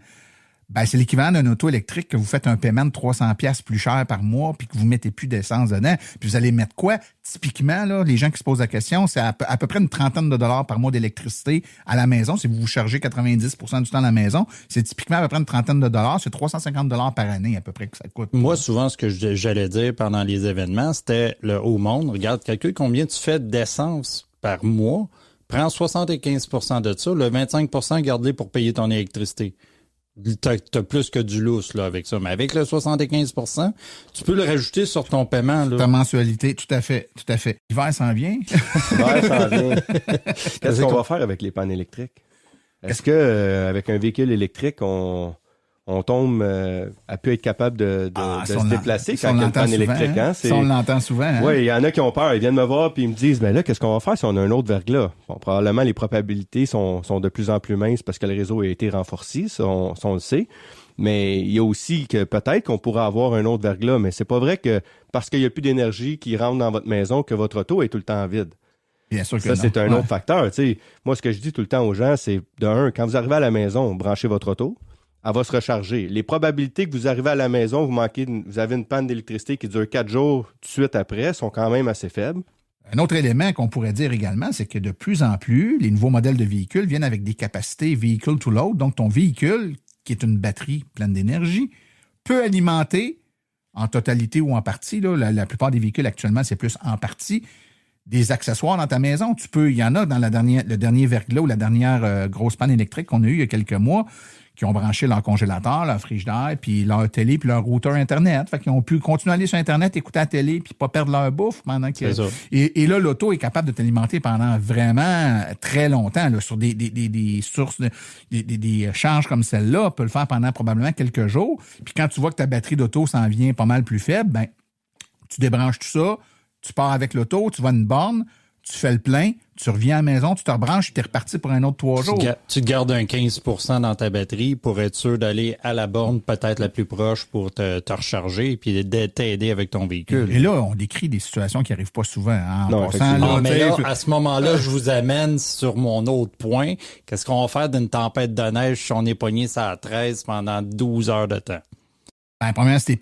ben c'est l'équivalent d'un auto électrique que vous faites un paiement de 300 $ plus cher par mois puis que vous mettez plus d'essence dedans. Puis vous allez mettre quoi? Typiquement, là, les gens qui se posent la question, c'est à peu près une trentaine de dollars par mois d'électricité à la maison. Si vous vous chargez 90% du temps à la maison, c'est typiquement à peu près une trentaine de dollars. C'est 350 $ par année à peu près que ça coûte. Moi, souvent, ce que j'allais dire pendant les événements, c'était le haut monde. Regarde, calcule combien tu fais d'essence par mois. Prends 75% de ça. Le 25%, garde-les pour payer ton électricité. T'as plus que du lousse là, avec ça. Mais avec le 75%, tu peux le rajouter sur ton paiement. Là. Ta mensualité, tout à fait. L'hiver s'en vient. L'hiver s'en vient. Qu'est-ce qu'on va faire avec les pannes électriques? Est-ce que avec un véhicule électrique, on tombe à pu être capable de se déplacer quand il y a une panne électrique? Hein? Ça, on l'entend souvent. Hein? Oui, il y en a qui ont peur. Ils viennent me voir et ils me disent, ben là, qu'est-ce qu'on va faire si on a un autre verglas? Bon, probablement, les probabilités sont de plus en plus minces parce que le réseau a été renforcé, ça, on le sait. Mais il y a aussi que peut-être qu'on pourrait avoir un autre verglas, mais c'est pas vrai que parce qu'il n'y a plus d'énergie qui rentre dans votre maison que votre auto est tout le temps vide. Bien sûr que ça, c'est un autre facteur. Tu sais, moi, ce que je dis tout le temps aux gens, c'est quand vous arrivez à la maison, branchez votre auto. Elle va se recharger. Les probabilités que vous arrivez à la maison, vous avez une panne d'électricité qui dure 4 jours tout de suite après, sont quand même assez faibles. Un autre élément qu'on pourrait dire également, c'est que de plus en plus, les nouveaux modèles de véhicules viennent avec des capacités vehicle to load. Donc, ton véhicule, qui est une batterie pleine d'énergie, peut alimenter en totalité ou en partie, là, la plupart des véhicules actuellement, c'est plus en partie, des accessoires dans ta maison. Il y en a dans le dernier verglas ou la dernière grosse panne électrique qu'on a eue il y a quelques mois, qui ont branché leur congélateur, leur frigidaire, puis leur télé, puis leur routeur Internet. Fait qu'ils ont pu continuer à aller sur Internet, écouter la télé, puis pas perdre leur bouffe pendant que... Et là, l'auto est capable de t'alimenter pendant vraiment très longtemps, là, sur des sources, des charges comme celle-là. On peut le faire pendant probablement quelques jours. Puis quand tu vois que ta batterie d'auto s'en vient pas mal plus faible, ben tu débranches tout ça, tu pars avec l'auto, tu vas à une borne, tu fais le plein, tu reviens à la maison, tu te rebranches, tu es reparti pour un autre 3 jours. Tu gardes un 15% dans ta batterie pour être sûr d'aller à la borne peut-être la plus proche pour te recharger et puis t'aider avec ton véhicule. Et là, on décrit des situations qui n'arrivent pas souvent. Hein, non, passant, mais là, à ce moment-là, je vous amène sur mon autre point. Qu'est-ce qu'on va faire d'une tempête de neige si on est pogné ça à 13 pendant 12 heures de temps? Ben, premièrement, si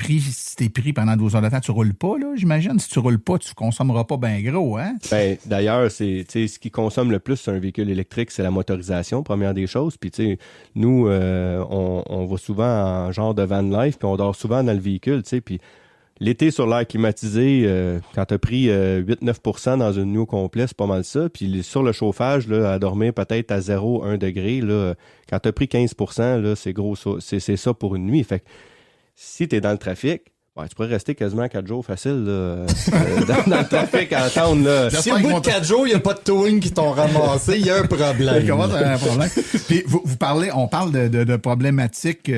t'es pris pendant 12 heures de temps, tu roules pas, là, j'imagine. Si tu roules pas, tu consommeras pas bien gros, hein? Ben, d'ailleurs, ce qui consomme le plus sur un véhicule électrique, c'est la motorisation, première des choses. Puis, tu sais, nous, on va souvent en genre de van life, puis on dort souvent dans le véhicule, tu sais. Puis, l'été, sur l'air climatisé, quand t'as pris 8-9% dans une nuit au complet, c'est pas mal ça. Puis, sur le chauffage, là, à dormir peut-être à 0-1 degré, là, quand t'as pris 15%, là, c'est gros, c'est ça pour une nuit. Fait que, si tu es dans le trafic, Ouais, tu pourrais rester quasiment 4 jours facile là, dans le trafic à attendre. Là. Si au bout de 4 jours, il n'y a pas de towing qui t'ont ramassé, il y a un problème. Comment ça a un problème? Puis on parle de problématiques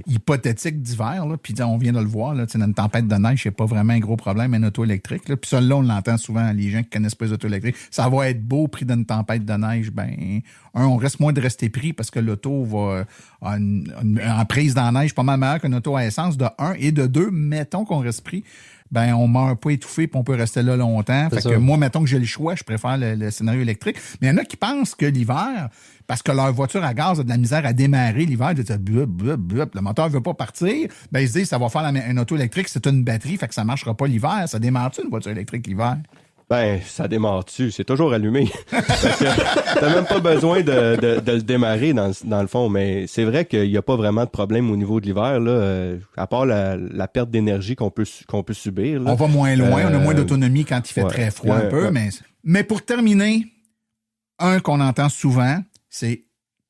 hypothétiques d'hiver. Là. Puis on vient de le voir, là, dans une tempête de neige, c'est pas vraiment un gros problème, un auto électrique. Là. Puis ça, là, on l'entend souvent, les gens qui connaissent pas les autos électriques. Ça va être beau pris d'une tempête de neige. Ben, on reste moins de rester pris parce que l'auto va en prise dans la neige pas mal meilleure qu'une auto à essence, de 1. Et de 2, mettons qu'on reste pris, ben on meurt pas étouffé puis on peut rester là longtemps. Fait que moi, mettons que j'ai le choix, je préfère le scénario électrique. Mais il y en a qui pensent que l'hiver, parce que leur voiture à gaz a de la misère à démarrer l'hiver, le moteur veut pas partir, ben ils se disent ça va faire une auto électrique, c'est une batterie, fait que ça marchera pas l'hiver. Ça démarre-tu une voiture électrique l'hiver? Ben, ça démarre dessus. C'est toujours allumé. T'as même pas besoin de le démarrer dans le fond. Mais c'est vrai qu'il n'y a pas vraiment de problème au niveau de l'hiver, là, à part la perte d'énergie qu'on peut subir. Là. On va moins loin, on a moins d'autonomie quand il fait très froid un peu. Ouais. Mais pour terminer, un qu'on entend souvent, c'est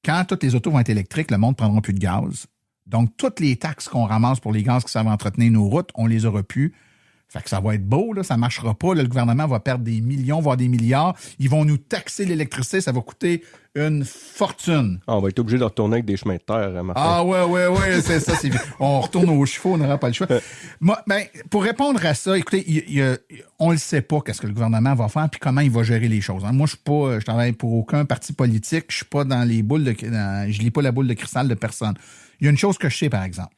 quand toutes les autos vont être électriques, le monde ne prendra plus de gaz. Donc, toutes les taxes qu'on ramasse pour les gaz qui servent à entretenir nos routes, on les aura plus. Fait que ça va être beau, là, ça marchera pas. Là, le gouvernement va perdre des millions, voire des milliards. Ils vont nous taxer l'électricité, ça va coûter une fortune. On va être obligé de retourner avec des chemins de terre, Martin. Ah ouais, c'est ça. On retourne aux chevaux, on n'aura pas le choix. Moi, pour répondre à ça, écoutez, on ne sait pas qu'est-ce que le gouvernement va faire puis comment il va gérer les choses. Hein. Moi, je travaille pour aucun parti politique. Je suis pas dans les boules je lis pas la boule de cristal de personne. Il y a une chose que je sais, par exemple,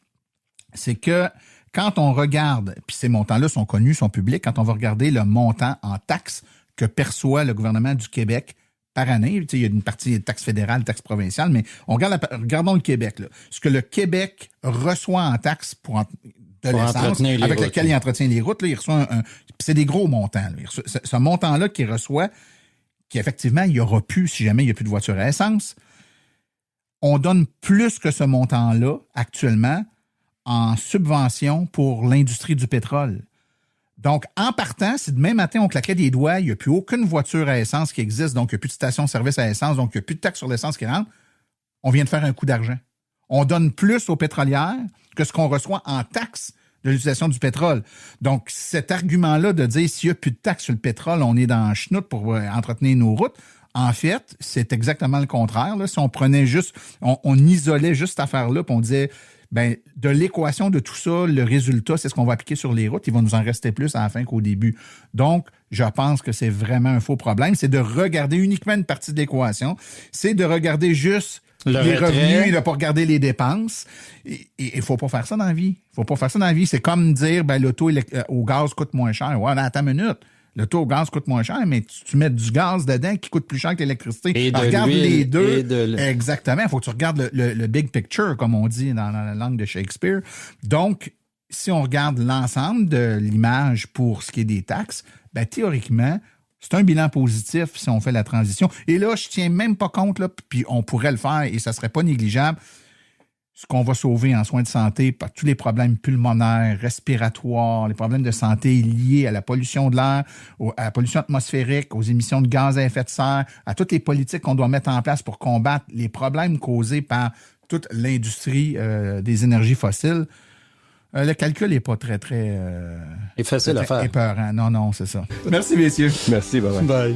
c'est que quand on regarde, puis ces montants-là sont connus, sont publics, quand on va regarder le montant en taxes que perçoit le gouvernement du Québec par année, il y a une partie de taxes fédérales, taxes provinciales, mais regardons le Québec. Là. Ce que le Québec reçoit en taxes pour l'essence, avec lequel il entretient les routes, là, il reçoit c'est des gros montants. Là. Ce montant-là qu'il reçoit, qui effectivement, il n'y aura plus si jamais il n'y a plus de voiture à essence, on donne plus que ce montant-là actuellement en subvention pour l'industrie du pétrole. Donc, en partant, si demain matin, on claquait des doigts, il n'y a plus aucune voiture à essence qui existe, donc il n'y a plus de station-service à essence, donc il n'y a plus de taxes sur l'essence qui rentre, on vient de faire un coup d'argent. On donne plus aux pétrolières que ce qu'on reçoit en taxes de l'utilisation du pétrole. Donc, cet argument-là de dire s'il n'y a plus de taxes sur le pétrole, on est dans la chenoute pour entretenir nos routes, en fait, c'est exactement le contraire. Là. Si on prenait juste, on isolait juste cette affaire-là, puis on disait de l'équation de tout ça, le résultat, c'est ce qu'on va appliquer sur les routes. Il va nous en rester plus à la fin qu'au début. Donc, je pense que c'est vraiment un faux problème. C'est de regarder uniquement une partie de l'équation. C'est de regarder juste les revenus et de ne pas regarder les dépenses. Et il ne faut pas faire ça dans la vie. Il ne faut pas faire ça dans la vie. C'est comme dire, l'auto au gaz coûte moins cher. Ouais, attends une minute. L'auto au gaz coûte moins cher, mais tu mets du gaz dedans qui coûte plus cher que l'électricité. Et de regarde les deux. Exactement. Il faut que tu regardes le big picture, comme on dit dans la langue de Shakespeare. Donc, si on regarde l'ensemble de l'image pour ce qui est des taxes, théoriquement, c'est un bilan positif si on fait la transition. Et là, je tiens même pas compte, là, puis on pourrait le faire et ça serait pas négligeable. Ce qu'on va sauver en soins de santé par tous les problèmes pulmonaires, respiratoires, les problèmes de santé liés à la pollution de l'air, à la pollution atmosphérique, aux émissions de gaz à effet de serre, à toutes les politiques qu'on doit mettre en place pour combattre les problèmes causés par toute l'industrie des énergies fossiles. Le calcul n'est pas très, très... Et facile à faire. Épeurant. Non, c'est ça. Merci, messieurs. Merci, bye-bye. Bye.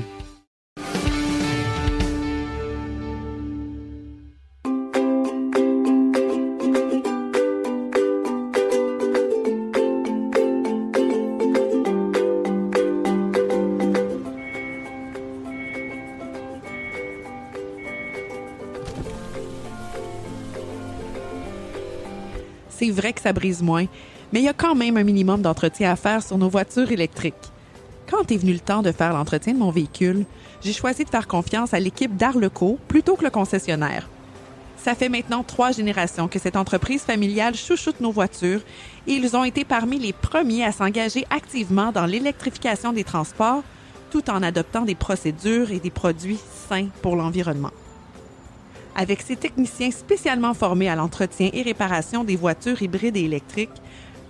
C'est vrai que ça brise moins, mais il y a quand même un minimum d'entretien à faire sur nos voitures électriques. Quand est venu le temps de faire l'entretien de mon véhicule, j'ai choisi de faire confiance à l'équipe d'Arleco plutôt que le concessionnaire. Ça fait maintenant 3 générations que cette entreprise familiale chouchoute nos voitures et ils ont été parmi les premiers à s'engager activement dans l'électrification des transports tout en adoptant des procédures et des produits sains pour l'environnement. Avec ses techniciens spécialement formés à l'entretien et réparation des voitures hybrides et électriques,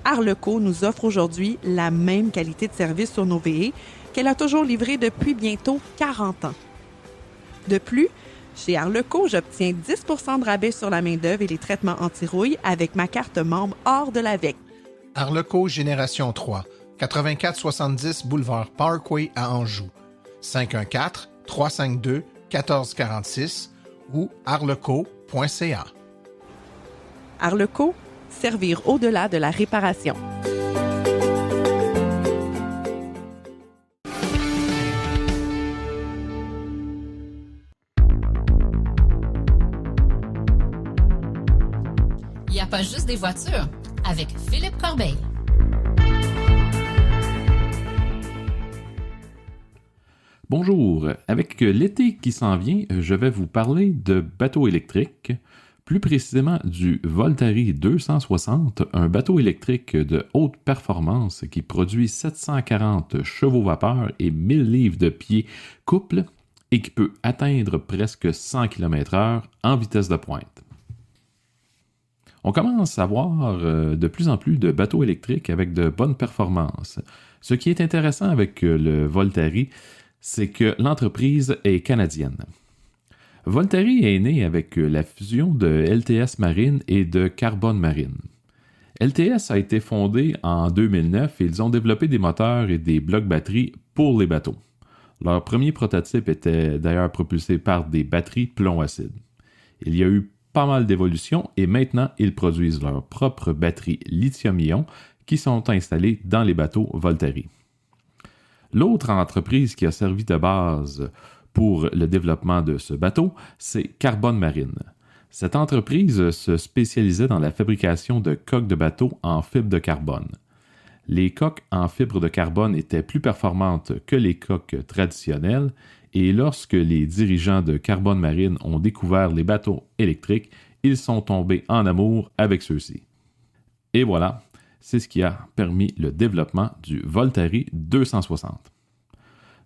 Arleco nous offre aujourd'hui la même qualité de service sur nos VE qu'elle a toujours livré depuis bientôt 40 ans. De plus, chez Arleco, j'obtiens 10 % de rabais sur la main-d'œuvre et les traitements anti-rouille avec ma carte membre hors de l'AVEC. Arleco Génération 3, 8470 boulevard Parkway à Anjou. 514-352-1446 ou arleco.ca. Arleco, servir au-delà de la réparation. Il n'y a pas juste des voitures avec Philippe Corbeil. Bonjour, avec l'été qui s'en vient, je vais vous parler de bateaux électriques, plus précisément du Voltari 260, un bateau électrique de haute performance qui produit 740 chevaux vapeur et 1000 livres de pied couple et qui peut atteindre presque 100 km/h en vitesse de pointe. On commence à voir de plus en plus de bateaux électriques avec de bonnes performances. Ce qui est intéressant avec le Voltari, c'est que l'entreprise est canadienne. Voltari est né avec la fusion de LTS Marine et de Carbone Marine. LTS a été fondé en 2009 et ils ont développé des moteurs et des blocs batteries pour les bateaux. Leur premier prototype était d'ailleurs propulsé par des batteries plomb-acide. Il y a eu pas mal d'évolutions et maintenant ils produisent leurs propres batteries lithium-ion qui sont installées dans les bateaux Voltari. L'autre entreprise qui a servi de base pour le développement de ce bateau, c'est Carbone Marine. Cette entreprise se spécialisait dans la fabrication de coques de bateaux en fibre de carbone. Les coques en fibre de carbone étaient plus performantes que les coques traditionnelles et lorsque les dirigeants de Carbone Marine ont découvert les bateaux électriques, ils sont tombés en amour avec ceux-ci. Et voilà, c'est ce qui a permis le développement du Voltari 260.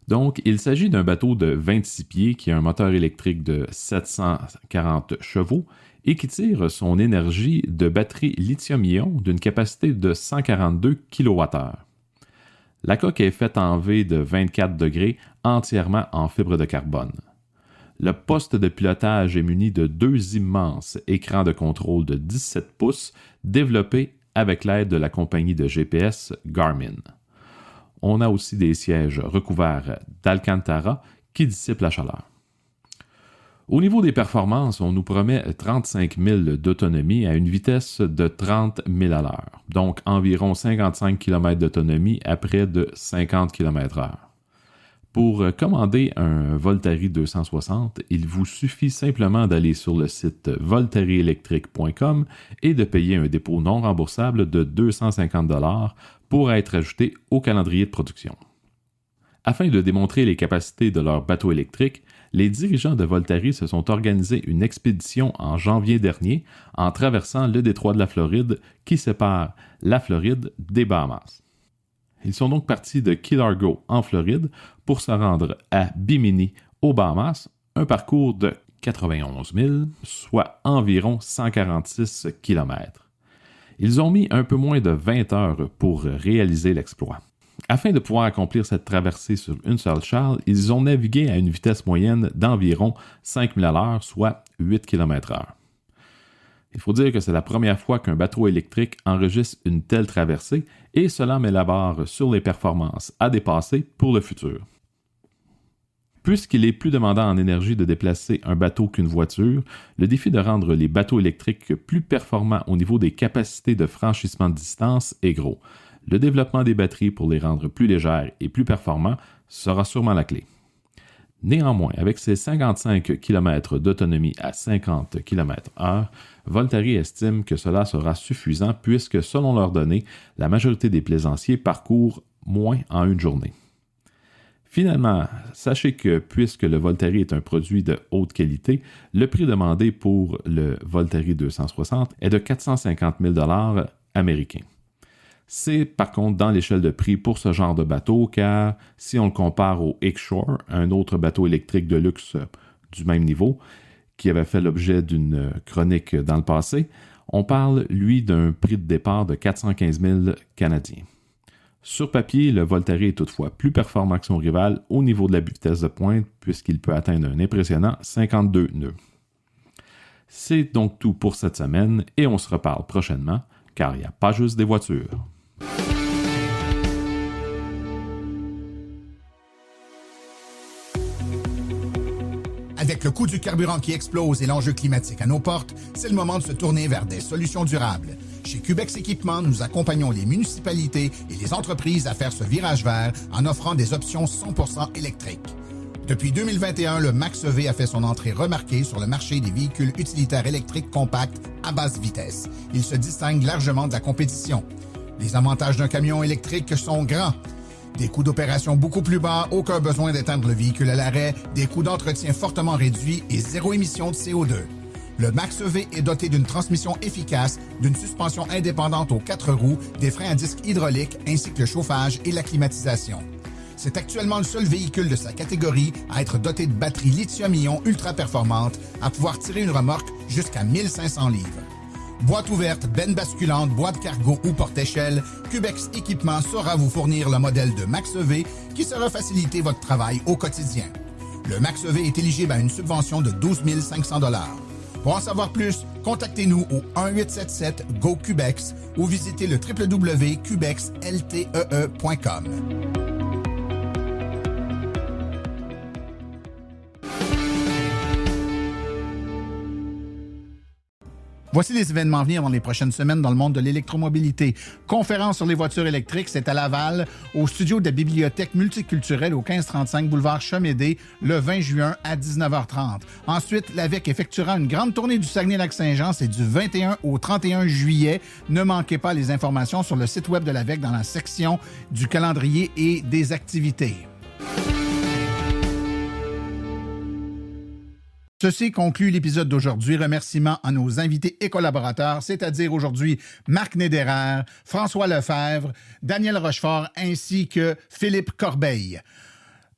Donc, il s'agit d'un bateau de 26 pieds qui a un moteur électrique de 740 chevaux et qui tire son énergie de batterie lithium-ion d'une capacité de 142 kWh. La coque est faite en V de 24 degrés, entièrement en fibre de carbone. Le poste de pilotage est muni de 2 immenses écrans de contrôle de 17 pouces développés avec l'aide de la compagnie de GPS Garmin. On a aussi des sièges recouverts d'Alcantara qui dissipent la chaleur. Au niveau des performances, on nous promet 35 000 d'autonomie à une vitesse de 30 000 à l'heure, donc environ 55 km d'autonomie à près de 50 km/h. Pour commander un Voltari 260, il vous suffit simplement d'aller sur le site voltarielectrique.com et de payer un dépôt non remboursable de 250 $ pour être ajouté au calendrier de production. Afin de démontrer les capacités de leur bateau électrique, les dirigeants de Voltari se sont organisés une expédition en janvier dernier en traversant le détroit de la Floride qui sépare la Floride des Bahamas. Ils sont donc partis de Key Largo en Floride pour se rendre à Bimini aux Bahamas, un parcours de 91 000, soit environ 146 km. Ils ont mis un peu moins de 20 heures pour réaliser l'exploit. Afin de pouvoir accomplir cette traversée sur une seule chale, ils ont navigué à une vitesse moyenne d'environ 5 000 à l'heure, soit 8 km/h. Il faut dire que c'est la première fois qu'un bateau électrique enregistre une telle traversée et cela met la barre sur les performances à dépasser pour le futur. Puisqu'il est plus demandant en énergie de déplacer un bateau qu'une voiture, le défi de rendre les bateaux électriques plus performants au niveau des capacités de franchissement de distance est gros. Le développement des batteries pour les rendre plus légères et plus performants sera sûrement la clé. Néanmoins, avec ses 55 km d'autonomie à 50 km/h, Voltari estime que cela sera suffisant puisque, selon leurs données, la majorité des plaisanciers parcourent moins en une journée. Finalement, sachez que puisque le Voltari est un produit de haute qualité, le prix demandé pour le Voltari 260 est de 450 000 $ américains. C'est par contre dans l'échelle de prix pour ce genre de bateau car si on le compare au X-Shore, un autre bateau électrique de luxe du même niveau, qui avait fait l'objet d'une chronique dans le passé, on parle, lui, d'un prix de départ de 415 000 Canadiens. Sur papier, le Voltari est toutefois plus performant que son rival au niveau de la vitesse de pointe puisqu'il peut atteindre un impressionnant 52 nœuds. C'est donc tout pour cette semaine et on se reparle prochainement car il n'y a pas juste des voitures. Avec le coût du carburant qui explose et l'enjeu climatique à nos portes, c'est le moment de se tourner vers des solutions durables. Chez Cubex Équipement, nous accompagnons les municipalités et les entreprises à faire ce virage vert en offrant des options 100% électriques. Depuis 2021, le Max-EV a fait son entrée remarquée sur le marché des véhicules utilitaires électriques compacts à basse vitesse. Il se distingue largement de la compétition. Les avantages d'un camion électrique sont grands. Des coûts d'opération beaucoup plus bas, aucun besoin d'éteindre le véhicule à l'arrêt, des coûts d'entretien fortement réduits et zéro émission de CO2. Le Max-EV est doté d'une transmission efficace, d'une suspension indépendante aux 4 roues, des freins à disque hydrauliques ainsi que le chauffage et la climatisation. C'est actuellement le seul véhicule de sa catégorie à être doté de batteries lithium-ion ultra performantes, à pouvoir tirer une remorque jusqu'à 1500 livres. Boîte ouverte, benne basculante, boîte cargo ou porte-échelle, Cubex Équipement saura vous fournir le modèle de Max-EV qui saura faciliter votre travail au quotidien. Le Max-EV est éligible à une subvention de 12 500 $. Pour en savoir plus, contactez-nous au 1-877-GO-CUBEX ou visitez le www.cubexltee.com. Voici les événements à venir dans les prochaines semaines dans le monde de l'électromobilité. Conférence sur les voitures électriques, c'est à Laval, au studio de la Bibliothèque multiculturelle au 1535 boulevard Chemédé, le 20 juin à 19h30. Ensuite, l'AVEC effectuera une grande tournée du Saguenay-Lac-Saint-Jean, c'est du 21 au 31 juillet. Ne manquez pas les informations sur le site web de l'AVEC dans la section du calendrier et des activités. Ceci conclut l'épisode d'aujourd'hui. Remerciements à nos invités et collaborateurs, c'est-à-dire aujourd'hui Marc Néderer, François Lefebvre, Daniel Rochefort ainsi que Philippe Corbeil.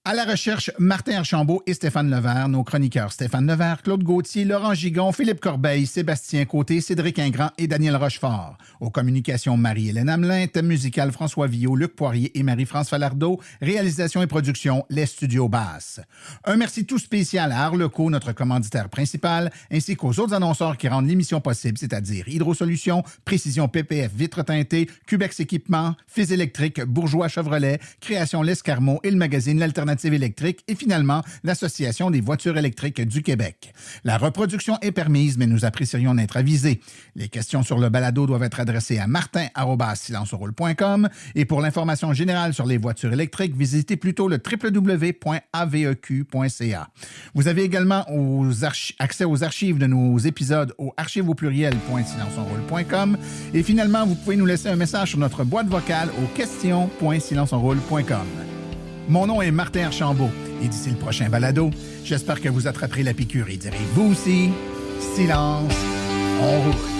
À la recherche, Martin Archambault et Stéphane Levert, nos chroniqueurs Stéphane Levert, Claude Gauthier, Laurent Gigon, Philippe Corbeil, Sébastien Côté, Cédric Ingrand et Daniel Rochefort. Aux communications, Marie-Hélène Hamelin, thème musical François Villot, Luc Poirier et Marie-France Falardeau, réalisation et production, les studios Basses. Un merci tout spécial à Arleco, notre commanditaire principal, ainsi qu'aux autres annonceurs qui rendent l'émission possible, c'est-à-dire Hydrosolutions, Précision PPF Vitres teintées, Cubex Équipement, Fils électrique, Bourgeois Chevrolet, Création L'Escarmot et le magazine L'Alternative électrique et finalement l'Association des voitures électriques du Québec. La reproduction est permise, mais nous apprécierions d'être avisés. Les questions sur le balado doivent être adressées à martin@silenceauroule.com et pour l'information générale sur les voitures électriques, visitez plutôt le www.aveq.ca. Vous avez également accès aux archives de nos épisodes au archives-au-pluriel.silenceauroule.com et finalement, vous pouvez nous laisser un message sur notre boîte vocale au questions.silenceauroule.com. Mon nom est Martin Archambault et d'ici le prochain balado, j'espère que vous attraperez la piqûre et direz vous aussi, silence, on roule.